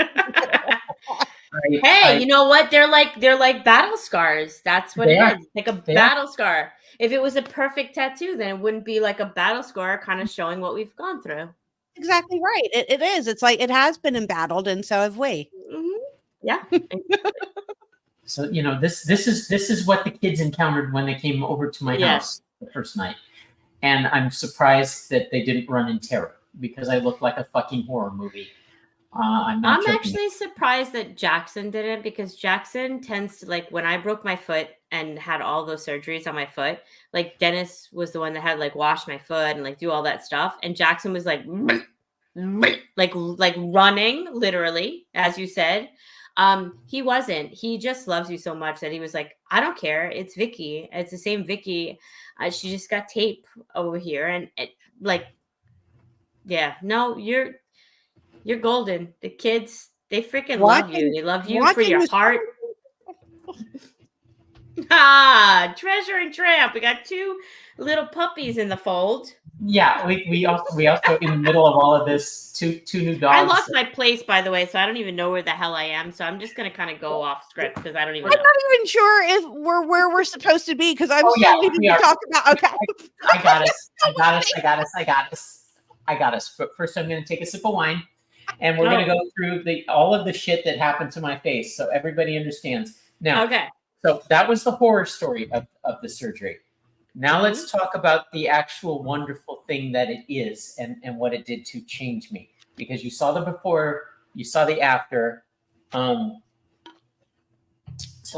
You know what? They're like battle scars. That's what it is. Like a battle scar. If it was a perfect tattoo, then it wouldn't be like a battle scar, kind of showing what we've gone through. Exactly right. It is. It's like it has been embattled, and so have we. Mm-hmm. Yeah. So you know this is what the kids encountered when they came over to my house the first night, and I'm surprised that they didn't run in terror because I looked like a fucking horror movie. I'm actually surprised that Jackson didn't, because Jackson tends to, like, when I broke my foot and had all those surgeries on my foot, like Dennis was the one that had like wash my foot and like do all that stuff, and Jackson was like like running literally, as you said. He wasn't. He just loves you so much that he was like, I don't care. It's Vicki. It's the same Vicki. She just got tape over here, and like, yeah, no, you're golden. The kids, they freaking love you. They love you for your heart. Treasure and Tramp. We got 2 little puppies in the fold. Yeah, we also in the middle of all of this, two new dogs. I lost my place, by the way, so I don't even know where the hell I am. So I'm just gonna kind of go off script because I don't even know. I'm not even sure if we're where we're supposed to be because I'm still waiting to talk about. Okay, I got us. But first, I'm going to take a sip of wine, and we're going to go through all of the shit that happened to my face, so everybody understands. Now, okay. So that was the horror story of the surgery. Now let's talk about the actual wonderful thing that it is and what it did to change me. Because you saw the before, you saw the after. So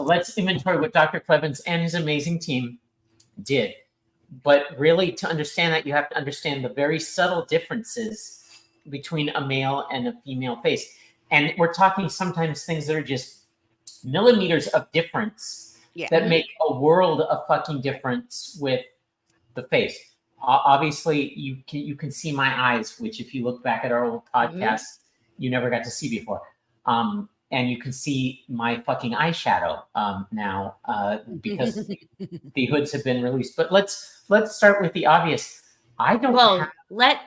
let's inventory what Dr. Clevens and his amazing team did. But really, to understand that, you have to understand the very subtle differences between a male and a female face. And we're talking sometimes things that are just millimeters of difference that make a world of fucking difference with the face. Obviously, you can see my eyes, which if you look back at our old podcast, you never got to see before. And you can see my fucking eyeshadow now because the hoods have been released. But let's start with the obvious. I don't. Well, let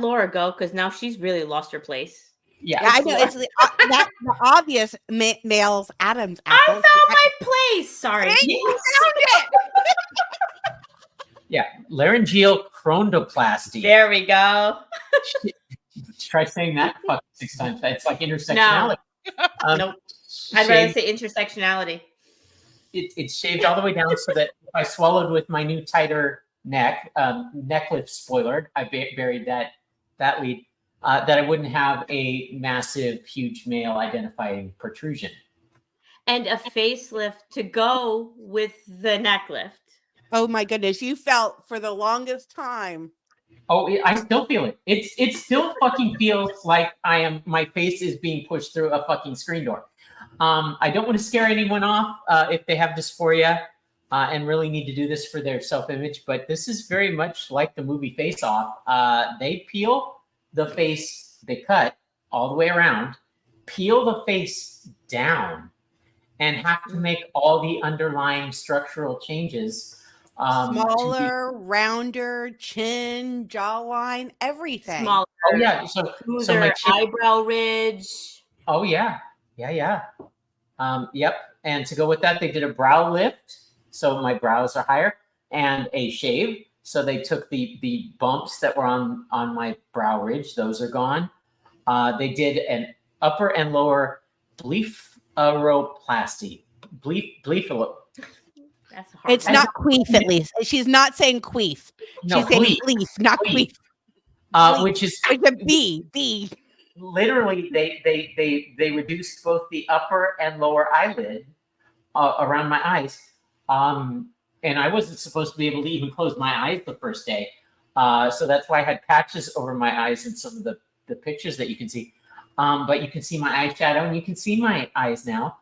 Laura go because now she's really lost her place. Yeah, I know. It's the obvious males Adam's apple. I found my place. Sorry. You found it. Yeah, laryngeal chondroplasty. There we go. Try saying that 6 times. It's like intersectionality. Nope. I'd rather say intersectionality. It's shaved all the way down so that if I swallowed with my new tighter neck lift spoiler, I buried that lead. That I wouldn't have a massive, huge male identifying protrusion. And a facelift to go with the neck lift. Oh my goodness, you felt for the longest time. Oh, I still feel it. It still fucking feels like my face is being pushed through a fucking screen door. I don't want to scare anyone off if they have dysphoria and really need to do this for their self-image, but this is very much like the movie Face Off. They peel the face, they cut all the way around, peel the face down, and have to make all the underlying structural changes. Smaller, rounder, chin, jawline, everything. Smaller. Oh yeah, so my eyebrow ridge. Oh yeah. Yep. And to go with that, they did a brow lift, so my brows are higher, and a shave. So they took the bumps that were on my brow ridge; those are gone. They did an upper and lower blepharoplasty. That's a hard It's not queef, at least. She's not saying queef. No, she's saying queef, not queef. Which is like a B. Literally, they reduced both the upper and lower eyelid around my eyes. And I wasn't supposed to be able to even close my eyes the first day. So that's why I had patches over my eyes in some of the pictures that you can see. But you can see my eyeshadow and you can see my eyes now,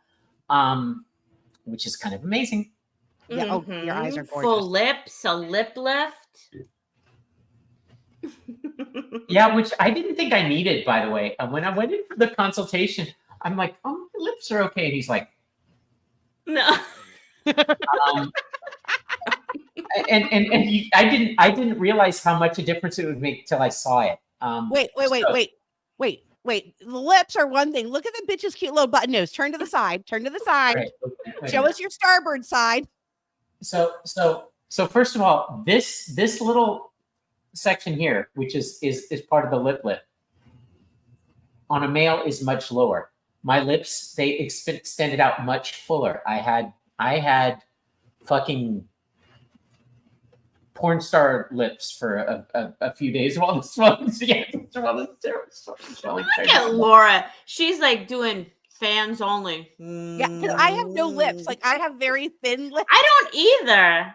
which is kind of amazing. Yeah, your eyes are gorgeous. Full lips, a lip lift. Yeah, which I didn't think I needed, by the way. When I went in for the consultation, I'm like, oh, my lips are okay. And he's like, no. I didn't realize how much a difference it would make till I saw it. Wait. The lips are one thing. Look at the bitch's cute little button nose. Turn to the side. Right, okay. Show us your starboard side. So first of all, this little section here, which is part of the lip lift, on a male is much lower. My lips, they extended out much fuller. I had fucking porn star lips for a few days while this was. Yeah, swelling. Look at Laura. She's like doing fans only. Yeah, because I have no lips. Like I have very thin lips. I don't either.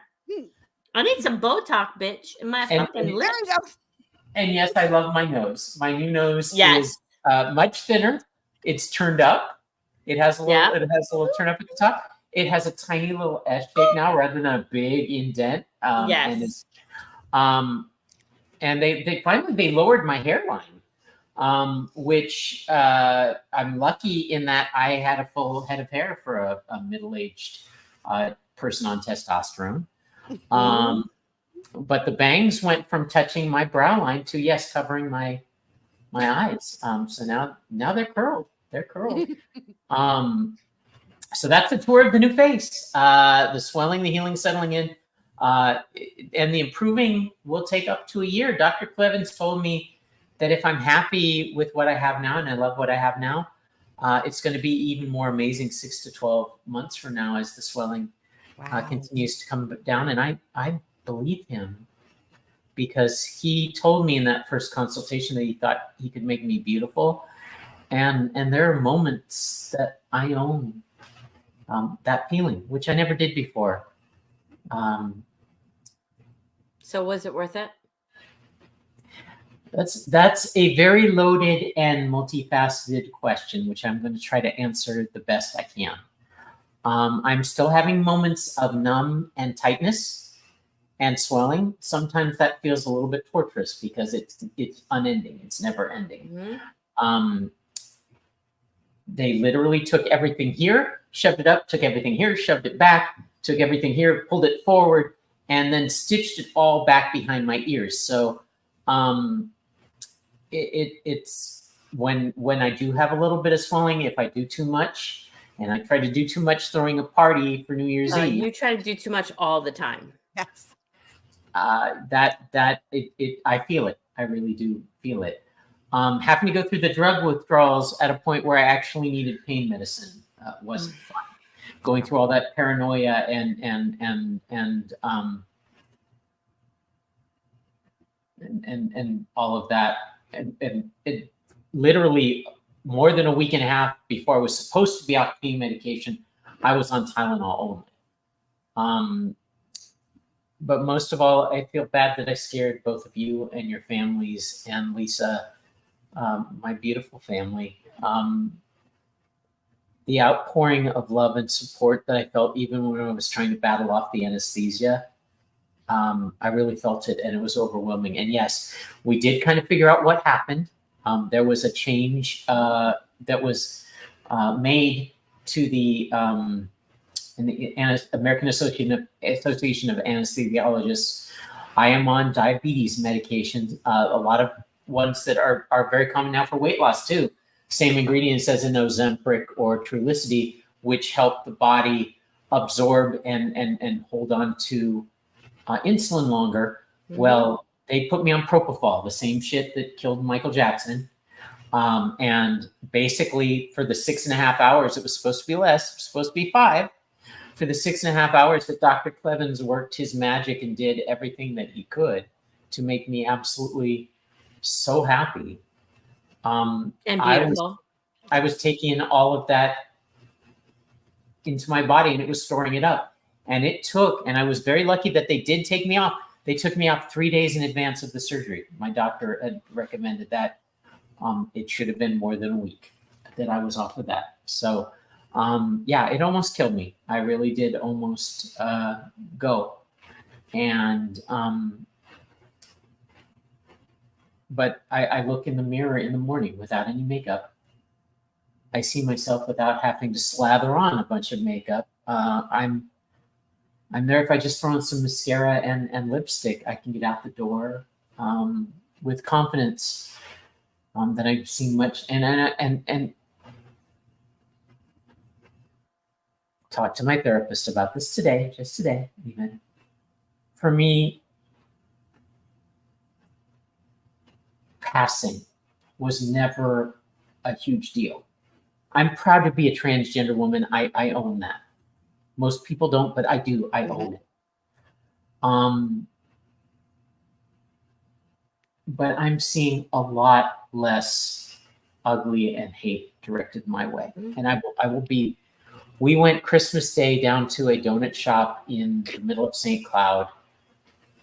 I need some Botox, bitch, in my fucking lips. There we go. And yes, I love my nose. My new nose Yes. is much thinner. It's turned up. It has a little. It has a little turn up at the top. It has a tiny little S shape now, rather than a big indent. Yes. And it's, and they finally lowered my hairline, which I'm lucky in that I had a full head of hair for a middle-aged person on testosterone. But the bangs went from touching my brow line to covering my eyes. So now they're curled. They're curled. So that's the tour of the new face. The swelling, the healing, settling in, and the improving will take up to a year. Dr. Clevens told me that if I'm happy with what I have now, and I love what I have now, it's going to be even more amazing 6 to 12 months from now as the swelling continues to come down. And I believe him, because he told me in that first consultation that he thought he could make me beautiful. And there are moments that I own that feeling, which I never did before. So was it worth it? That's a very loaded and multifaceted question, which I'm going to try to answer the best I can. I'm still having moments of numb and tightness and swelling. Sometimes that feels a little bit torturous because it's unending. It's never ending. They literally took everything here, shoved it up, took everything here, shoved it back, took everything here, pulled it forward, and then stitched it all back behind my ears. So it's when I do have a little bit of swelling, if I do too much, and I try to do too much throwing a party for New Year's Eve. You try to do too much all the time. Yes. I feel it. I really do feel it. Having to go through the drug withdrawals at a point where I actually needed pain medicine wasn't fun. Going through all that paranoia and all of that, and it literally more than a week and a half before I was supposed to be off pain medication, I was on Tylenol only. But most of all, I feel bad that I scared both of you and your families and Lisa, my beautiful family. The outpouring of love and support that I felt even when I was trying to battle off the anesthesia, I really felt it, and it was overwhelming. And yes, we did kind of figure out what happened. There was a change that was made to the American Association of Anesthesiologists. I am on diabetes medications, a lot of ones that are very common now for weight loss too. Same ingredients as in Ozempic or Trulicity, which help the body absorb and hold on to insulin longer. Well, they put me on propofol, the same shit that killed Michael Jackson. And basically for the 6.5 hours, it was supposed to be less, it was supposed to be 5. For the 6.5 hours that Dr. Clevens worked his magic and did everything that he could to make me absolutely so happy. And beautiful. I was taking all of that into my body, and it was storing it up. And it took, and I was very lucky that they did take me off. They took me off 3 days in advance of the surgery. My doctor had recommended that. It should have been more than a week that I was off of that. So yeah, it almost killed me. I really did almost go. And but I look in the mirror in the morning without any makeup. I see myself without having to slather on a bunch of makeup. I'm there if I just throw on some mascara and lipstick. I can get out the door with confidence that I've seen much and talked to my therapist about this today, just today even. For me, passing was never a huge deal. I'm proud to be a transgender woman. I own that. Most people don't, but I do. I own it. but I'm seeing a lot less ugly and hate directed my way. And I will be. We went Christmas Day down to a donut shop in the middle of St. Cloud,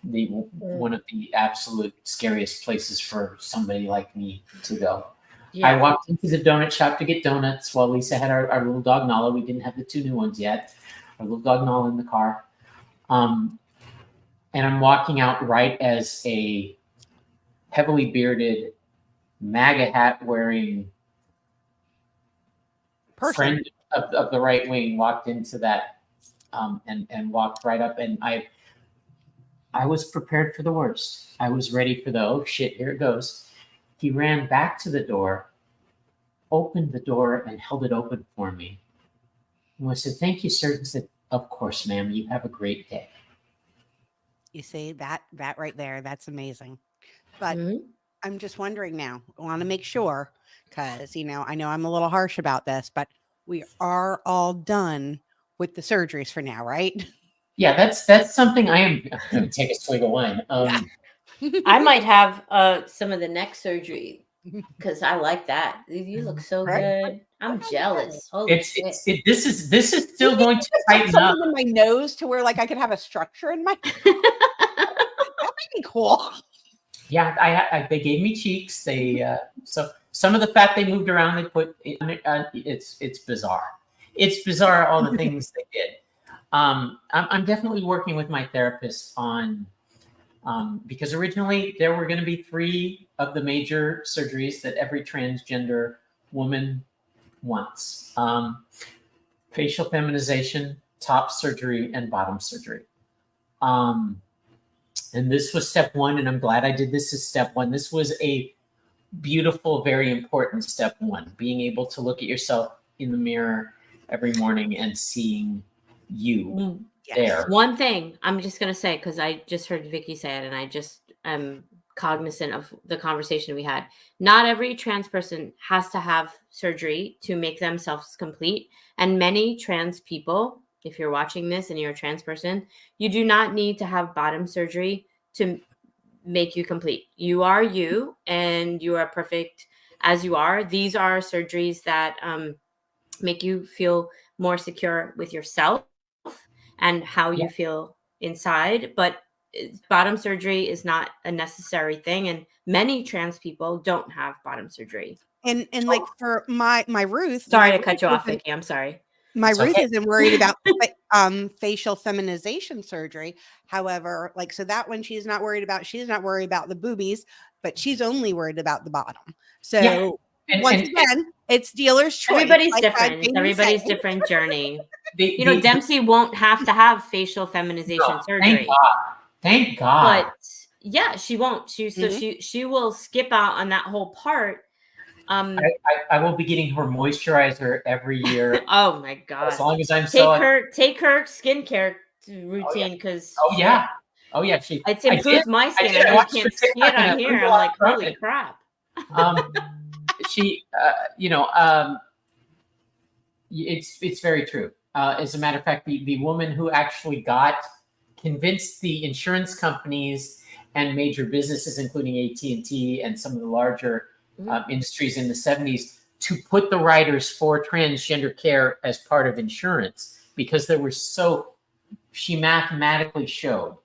one of the absolute scariest places for somebody like me to go. Yeah. I walked into the donut shop to get donuts while Lisa had our little dog Nala. We didn't have the 2 new ones yet. Our little dog Nala in the car. And I'm walking out right as a heavily bearded, MAGA hat wearing friend of the right wing walked into that and walked right up. And I was prepared for the worst. I was ready for the, oh shit, here it goes. He ran back to the door, opened the door, and held it open for me. And I said, thank you, sir. He said, of course, ma'am. You have a great day. You see that right there? That's amazing. But I'm just wondering now. I want to make sure because, I know I'm a little harsh about this, but we are all done with the surgeries for now, right? Yeah, that's something I'm going to take a swig of wine. I might have some of the neck surgery because I like that. You look so good. I'm jealous. Holy shit. This is still going to tighten up. Something in my nose to where like I could have a structure in my. That might be cool. Yeah, they gave me cheeks. They so some of the fat they moved around. They put it's bizarre. It's bizarre all the things they did. I'm definitely working with my therapist on because originally there were going to be 3 of the major surgeries that every transgender woman wants: facial feminization, top surgery, and bottom surgery. And this was step 1, and I'm glad I did this as step 1. This was a beautiful, very important step 1, being able to look at yourself in the mirror every morning and seeing you there. One thing I'm just going to say, because I just heard Vicki say it, and I just am cognizant of the conversation we had. Not every trans person has to have surgery to make themselves complete. And many trans people, if you're watching this and you're a trans person, you do not need to have bottom surgery to make you complete. You are you, and you are perfect as you are. These are surgeries that make you feel more secure with yourself and how you feel inside. But bottom surgery is not a necessary thing. And many trans people don't have bottom surgery. And like for my Ruth. Sorry to cut you off, Vicki. I'm sorry. My Ruth isn't worried about facial feminization surgery. However, like, so that one she's not worried about the boobies, but she's only worried about the bottom. So once again, it's dealer's choice. Everybody's different. Everybody's different journey. Dempsey won't have to have facial feminization surgery. Thank God. But yeah, she won't. She will skip out on that whole part. I will be getting her moisturizer every year. Oh my God! As long as I'm take her skincare routine because oh yeah, it's improved my skin. I can't see it on here. I'm like, holy crap. It's very true. As a matter of fact, the woman who actually convinced the insurance companies and major businesses, including AT&T and some of the larger industries in the 70s, to put the riders for transgender care as part of insurance, because she mathematically showed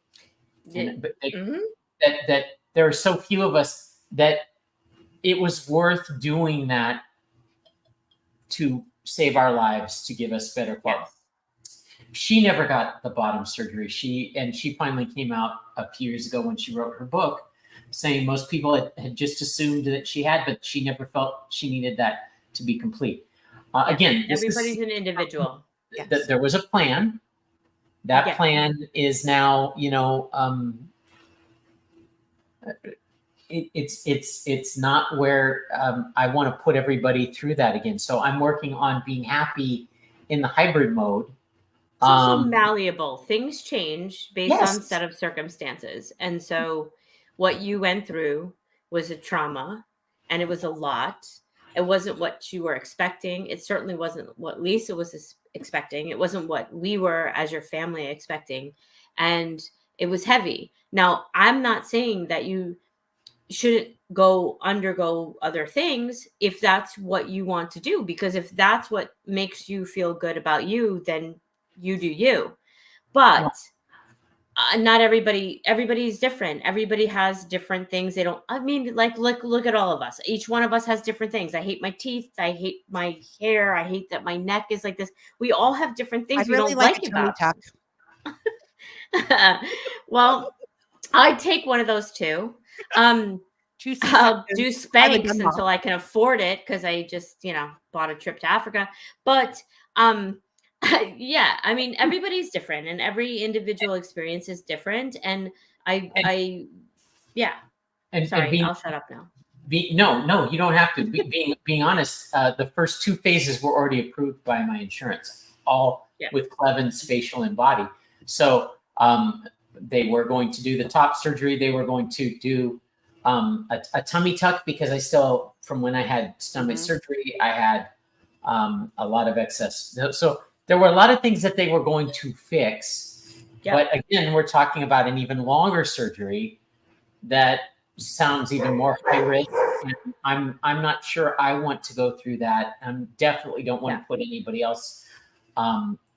that there are so few of us that it was worth doing that to save our lives, to give us better quality. Yes. She never got the bottom surgery. She finally came out a few years ago when she wrote her book, saying most people had just assumed that she had, but she never felt she needed that to be complete. Again, everybody's an individual. There was a plan. That plan is now, it's not where I want to put everybody through that again. So I'm working on being happy in the hybrid mode. It's also malleable. Things change based on set of circumstances. And so what you went through was a trauma, and it was a lot. It wasn't what you were expecting. It certainly wasn't what Lisa was expecting. It wasn't what we were as your family expecting. And it was heavy. Now, I'm not saying that you shouldn't undergo other things if that's what you want to do, because if that's what makes you feel good about you, then you do you. But not everybody's different. Everybody has different things. They don't, I mean, like, look at all of us. Each one of us has different things. I hate my teeth. I hate my hair. I hate that my neck is like this. We all have different things we don't like about. Well, I'd take one of those too. I'll do Spanx until I can afford it, because I just, bought a trip to Africa. But yeah, I mean, everybody's different, and every individual experience is different. And yeah. Sorry, I'll shut up now. No, you don't have to. Being honest, the first 2 phases were already approved by my insurance, all with Cleven's facial and body. So they were going to do the top surgery. They were going to do a tummy tuck, because I still, from when I had stomach surgery, I had a lot of excess. So there were a lot of things that they were going to fix. Yep. But again, we're talking about an even longer surgery that sounds even more high risk. And I'm not sure I want to go through that. I definitely don't want to put anybody else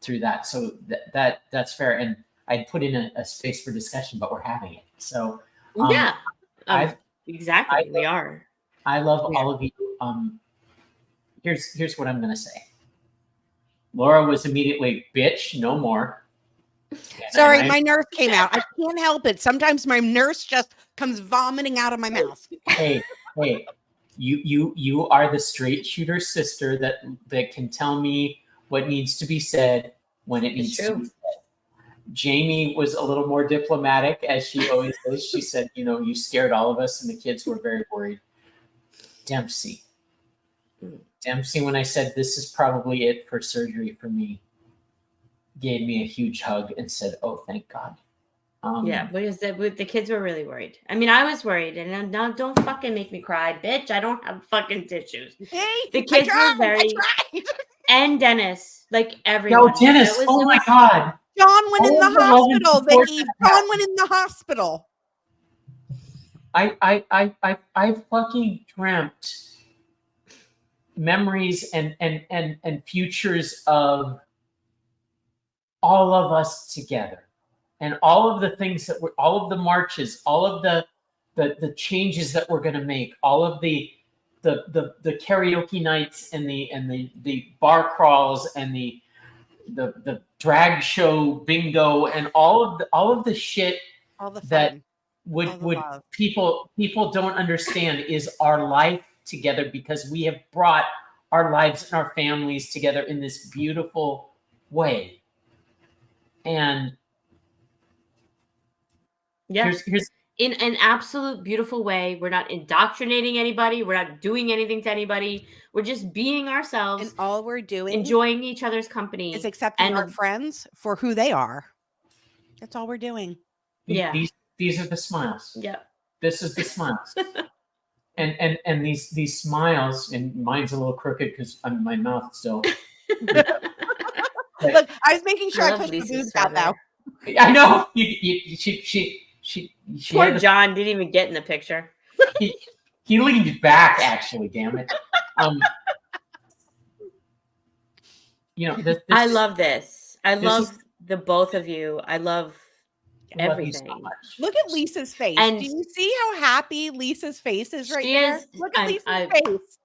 through that. So that's fair. And I'd put in a space for discussion, but we're having it. So exactly. We are. I love all of you. Here's what I'm going to say. Laura was immediately, bitch, no more. Sorry, my nurse came out. I can't help it. Sometimes my nurse just comes vomiting out of my mouth. Hey, you are the straight shooter sister that can tell me what needs to be said when it needs to be said. Jamie was a little more diplomatic, as she always is. She said, you scared all of us, and the kids were very worried. Dempsey, when I said this is probably it for surgery for me, gave me a huge hug and said, "Oh, thank God." Because the kids were really worried. I mean, I was worried, and now don't fucking make me cry, bitch. I don't have fucking tissues. Hey, the kids were very, and Dennis, like everyone. No, Dennis. Oh my God. John went in the hospital, Vicki. John went in the hospital. I fucking dreamt memories and futures of all of us together, and all of the things all of the marches, all of the changes that we're going to make, all of the karaoke nights and the bar crawls and the drag show bingo and all of the shit that would people don't understand is our life together, because we have brought our lives and our families together in this beautiful way. And here's in an absolute beautiful way. We're not indoctrinating anybody. We're not doing anything to anybody. We're just being ourselves. And all we're doing, enjoying each other's company, is accepting our friends for who they are. That's all we're doing. These are the smiles. Yeah. This is the smiles. and these smiles, and mine's a little crooked because my mouth still. Look, I was making sure I put the boobs out now. I know. She Poor John didn't even get in the picture. He leaned back, actually. Damn it. I love this. I love the both of you. I love everything. So look at Lisa's face. And do you see how happy Lisa's face is right there? Look at Lisa's face.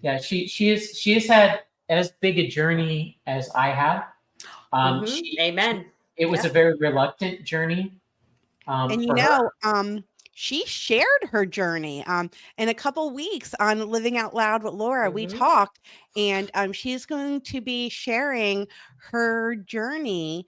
Yeah, she has had as big a journey as I have. Amen. It was a very reluctant journey. And she shared her journey in a couple weeks on Living Out Loud with Laura. We talked, and she's going to be sharing her journey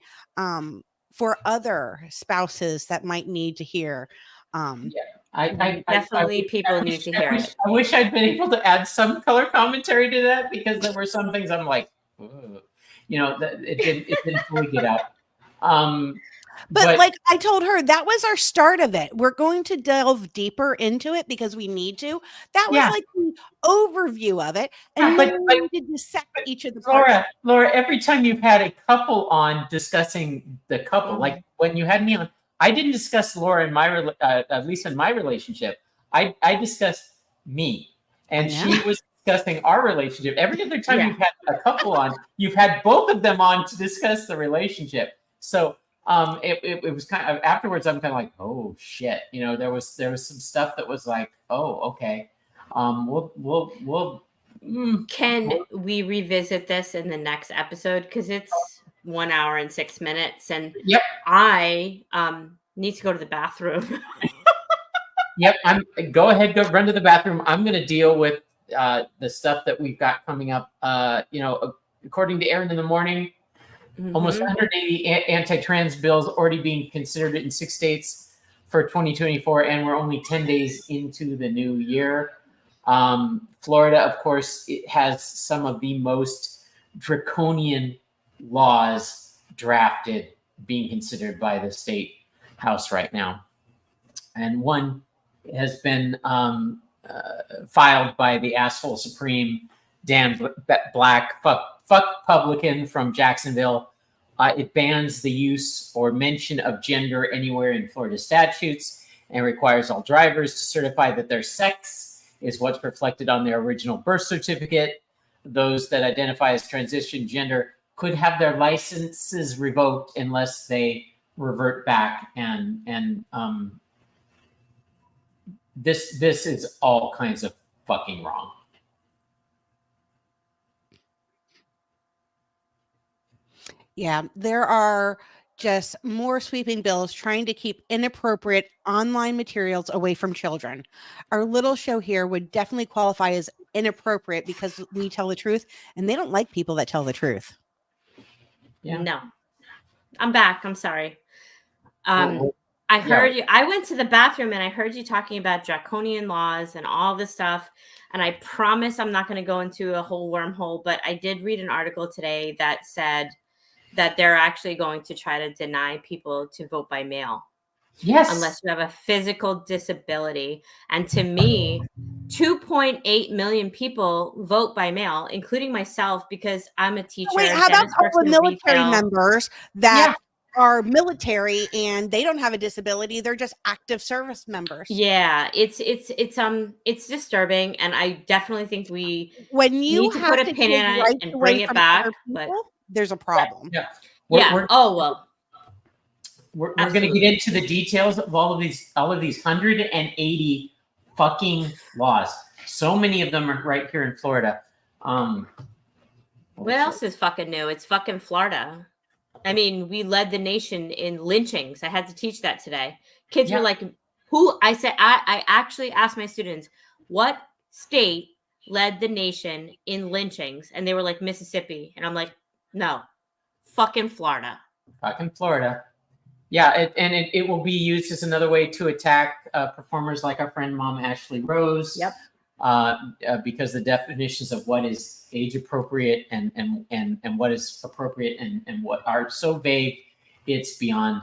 for other spouses that might need to hear. I definitely people need to hear it. I wish I'd been able to add some color commentary to that, because there were some things I'm like, it didn't fully get out. But like I told her, that was our start of it. We're going to delve deeper into it because we need to. That was like the overview of it. And then we need to dissect each of the parts. Laura, every time you've had a couple on discussing the couple, like when you had me on, I didn't discuss Laura in my at least in my relationship. I discussed me, and she was discussing our relationship. Every other time you've had a couple on, you've had both of them on to discuss the relationship. So it was kind of afterwards. I'm kind of like, oh shit, there was some stuff that was like, oh okay, we'll. Can we revisit this in the next episode? Because it's 1 hour and 6 minutes, and I need to go to the bathroom. Yep, go ahead, go run to the bathroom. I'm going to deal with the stuff that we've got coming up. According to Aaron in the morning, almost 180 anti-trans bills already being considered in 6 states for 2024, and we're only 10 days into the new year. Florida, of course, it has some of the most draconian laws drafted being considered by the state house right now. And one has been filed by the asshole Supreme Dan Black, fuck publican from Jacksonville. It bans the use or mention of gender anywhere in Florida statutes and requires all drivers to certify that their sex is what's reflected on their original birth certificate. Those that identify as transition gender could have their licenses revoked unless they revert back. And this is all kinds of fucking wrong. Yeah, there are just more sweeping bills trying to keep inappropriate online materials away from children. Our little show here would definitely qualify as inappropriate because we tell the truth, and they don't like people that tell the truth. Yeah. No, I'm back. I'm sorry. I heard you. I went to the bathroom and I heard you talking about draconian laws and all this stuff. And I promise I'm not going to go into a whole wormhole, but I did read an article today that said that they're actually going to try to deny people to vote by mail. Yes. Unless you have a physical disability. And to me, 2.8 million people vote by mail, including myself, because I'm a teacher. Wait, how about all the military members that are military and they don't have a disability? They're just active service members. Yeah, it's disturbing, and I definitely think we need to put a pin in it and bring it back. But there's a problem. Yeah. We're going to get into the details of all of these 180 fucking laws. So many of them are right here in Florida. What else is fucking new? It's fucking Florida. I mean, we led the nation in lynchings. I had to teach that today. Kids were like, who? I said, I actually asked my students, what state led the nation in lynchings? And they were like, Mississippi. And I'm like, no, fucking Florida. Fucking Florida. Yeah, it will be used as another way to attack performers like our friend Mom Ashley Rose. Yep. Because the definitions of what is age appropriate and what is appropriate and what are so vague, it's beyond.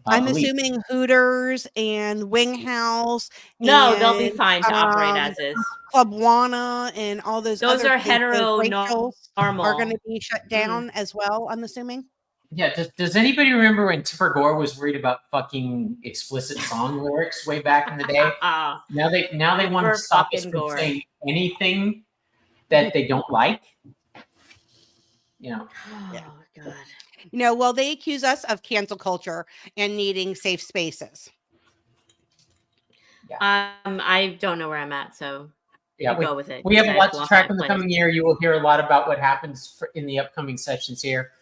I'm assuming Hooters and Wing House. They'll be fine to operate as is. Club Wana and all those. Those other are hetero normal. Are going to be shut down as well. I'm assuming. Yeah. Does anybody remember when Tipper Gore was worried about fucking explicit song lyrics way back in the day? Now they want to stop us from saying anything that they don't like. Oh God. Well, they accuse us of cancel culture and needing safe spaces. Yeah. I don't know where I'm at, so go with it. We have a lot to track in the coming year. You will hear a lot about what happens in the upcoming sessions here.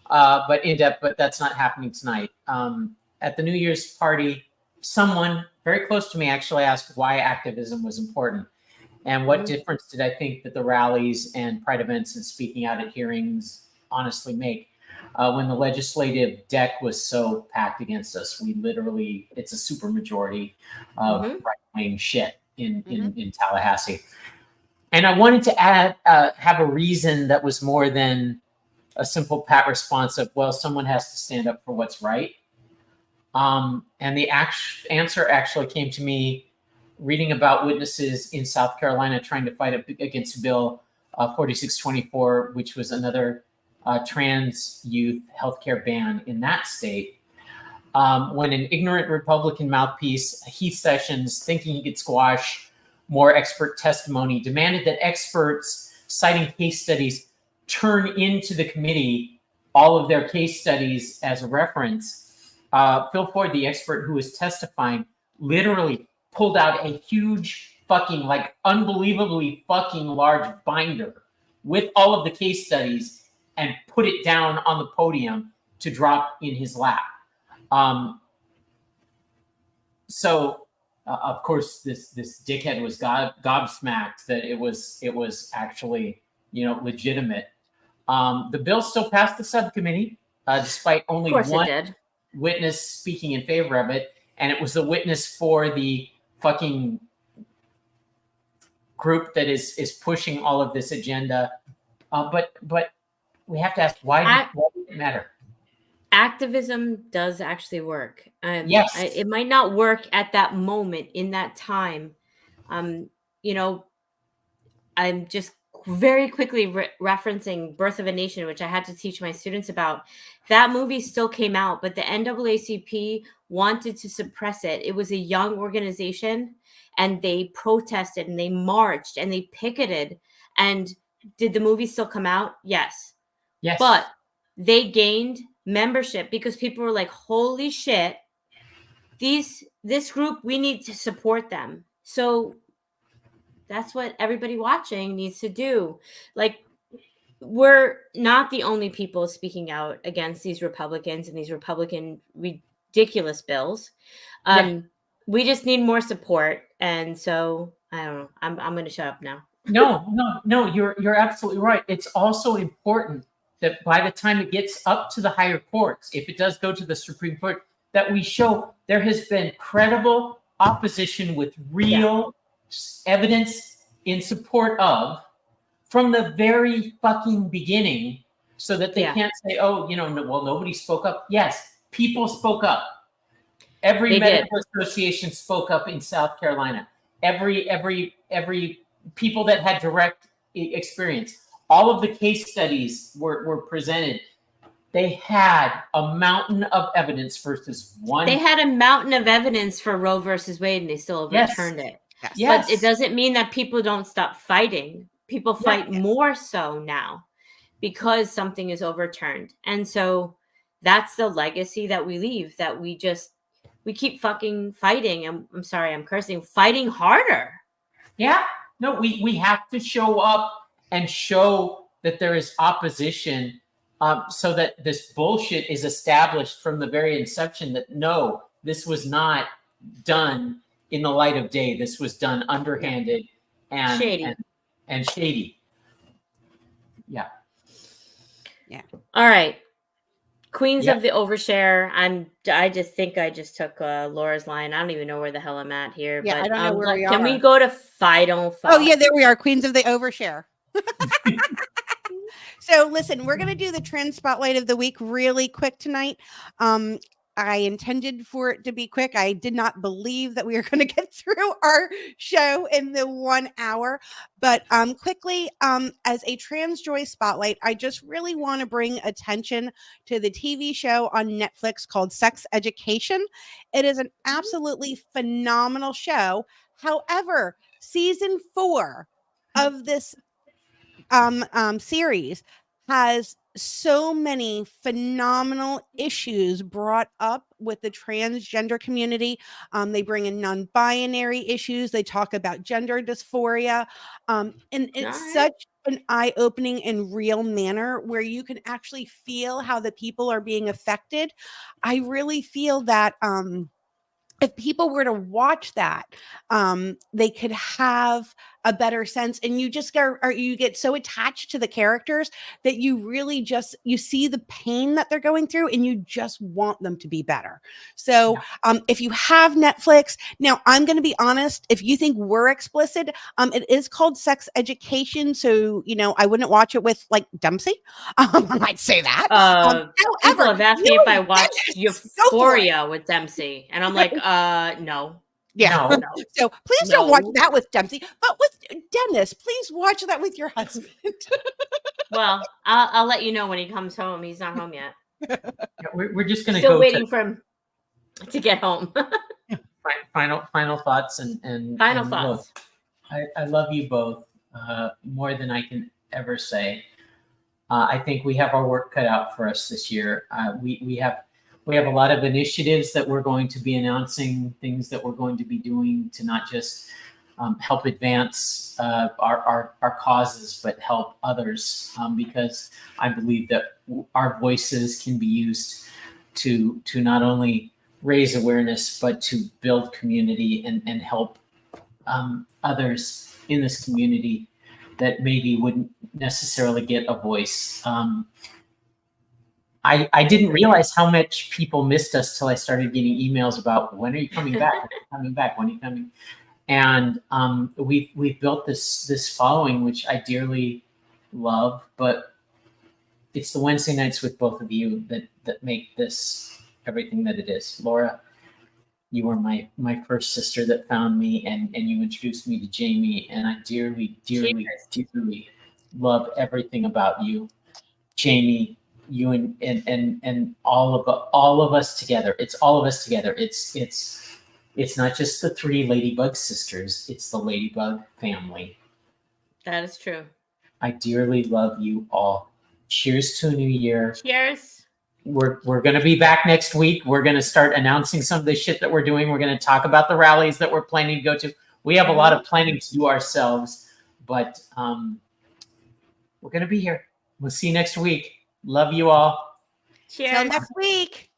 But in depth, but that's not happening tonight. At the New Year's party, someone very close to me actually asked why activism was important and what difference did I think that the rallies and pride events and speaking out at hearings honestly make. When the legislative deck was so packed against us, it's a super majority of right-wing shit in Tallahassee. And I wanted to have a reason that was more than a simple pat response of, well, someone has to stand up for what's right. And the answer actually came to me reading about witnesses in South Carolina trying to fight against Bill 4624, which was another trans youth healthcare ban in that state. when an ignorant Republican mouthpiece, Heath Sessions, thinking he could squash more expert testimony, demanded that experts citing case studies turn into the committee all of their case studies as a reference. Phil Ford, the expert who was testifying, literally pulled out a huge fucking, like, unbelievably fucking large binder with all of the case studies and put it down on the podium to drop in his lap. Of course, this dickhead was gobsmacked that it was actually, legitimate. The bill still passed the subcommittee, despite only one witness speaking in favor of it, and it was the witness for the fucking group that is pushing all of this agenda. But we have to ask, why does it matter? Activism does actually work. Yes. It might not work at that moment in that time. I'm just very quickly referencing Birth of a Nation, which I had to teach my students about. That movie still came out, but the NAACP wanted to suppress it. It was a young organization, and they protested and they marched and they picketed. And did the movie still come out? Yes. Yes. But they gained membership because people were like, holy shit, this group, we need to support them. So that's what everybody watching needs to do. Like, we're not the only people speaking out against these Republicans and these Republican ridiculous bills. We just need more support. And so I don't know. I'm going to shut up now. No, you're absolutely right. It's also important that by the time it gets up to the higher courts, if it does go to the Supreme Court, that we show there has been credible opposition with real evidence in support of from the very fucking beginning, so that they can't say, well, nobody spoke up. Yes, people spoke up. Every medical association spoke up in South Carolina. Every people that had direct experience. All of the case studies were presented. They had a mountain of evidence versus one. They had a mountain of evidence for Roe versus Wade, and they still overturned it. Yes. But it doesn't mean that people don't stop fighting. People fight more so now because something is overturned. And so that's the legacy that we leave, that we keep fucking fighting. And I'm sorry, I'm cursing, fighting harder. Yeah. No, we have to show up and show that there is opposition, so that this bullshit is established from the very inception that no, this was not done in the light of day. This was done underhanded and shady. And shady. Yeah. Yeah. All right. Queens of the overshare. I just think I just took Laura's line. I don't even know where the hell I'm at here. Yeah, but I don't know where we are. Can we go to Fido? Oh yeah, there we are. Queens of the overshare. So listen, we're going to do the trend spotlight of the week really quick tonight. I intended for it to be quick. I did not believe that we were going to get through our show in the 1 hour. But quickly, as a trans joy spotlight, I just really want to bring attention to the TV show on Netflix called Sex Education. It is an absolutely phenomenal show. However, season 4 of this series has so many phenomenal issues brought up with the transgender community. They bring in non-binary issues. They talk about gender dysphoria. And it's such an eye-opening and real manner where you can actually feel how the people are being affected. I really feel that if people were to watch that, they could have a better sense, and you just you get so attached to the characters that you really you see the pain that they're going through, and you just want them to be better. So if you have Netflix, now I'm going to be honest, if you think we're explicit, it is called Sex Education. So, I wouldn't watch it with like Dempsey. I might say that. People have asked me if I watched Euphoria with Dempsey, and I'm like, no. Yeah. No. So please don't watch that with Dempsey, but with Dennis, please watch that with your husband. Well, I'll let you know when he comes home. He's not home yet. We're just going to go waiting for him. to get home. Final thoughts and Final and thoughts. Look, I love you both more than I can ever say. I think we have our work cut out for us this year. We have a lot of initiatives that we're going to be announcing, things that we're going to be doing to not just help advance our causes, but help others, because I believe that our voices can be used to not only raise awareness, but to build community and help others in this community that maybe wouldn't necessarily get a voice. I didn't realize how much people missed us till I started getting emails about, when are you coming back? When are you coming back? When are you coming? And we've built this following, which I dearly love, but it's the Wednesday nights with both of you that make this everything that it is. Laura, you were my first sister that found me, and you introduced me to Jamie, and I dearly love everything about you, Jamie. You and all of us together. It's all of us together. It's not just the three Ladybug sisters. It's the Ladybug family. That is true. I dearly love you all. Cheers to a new year. Cheers. We're going to be back next week. We're going to start announcing some of the shit that we're doing. We're going to talk about the rallies that we're planning to go to. We have a lot of planning to do ourselves, but we're going to be here. We'll see you next week. Love you all. Cheers. Till next week.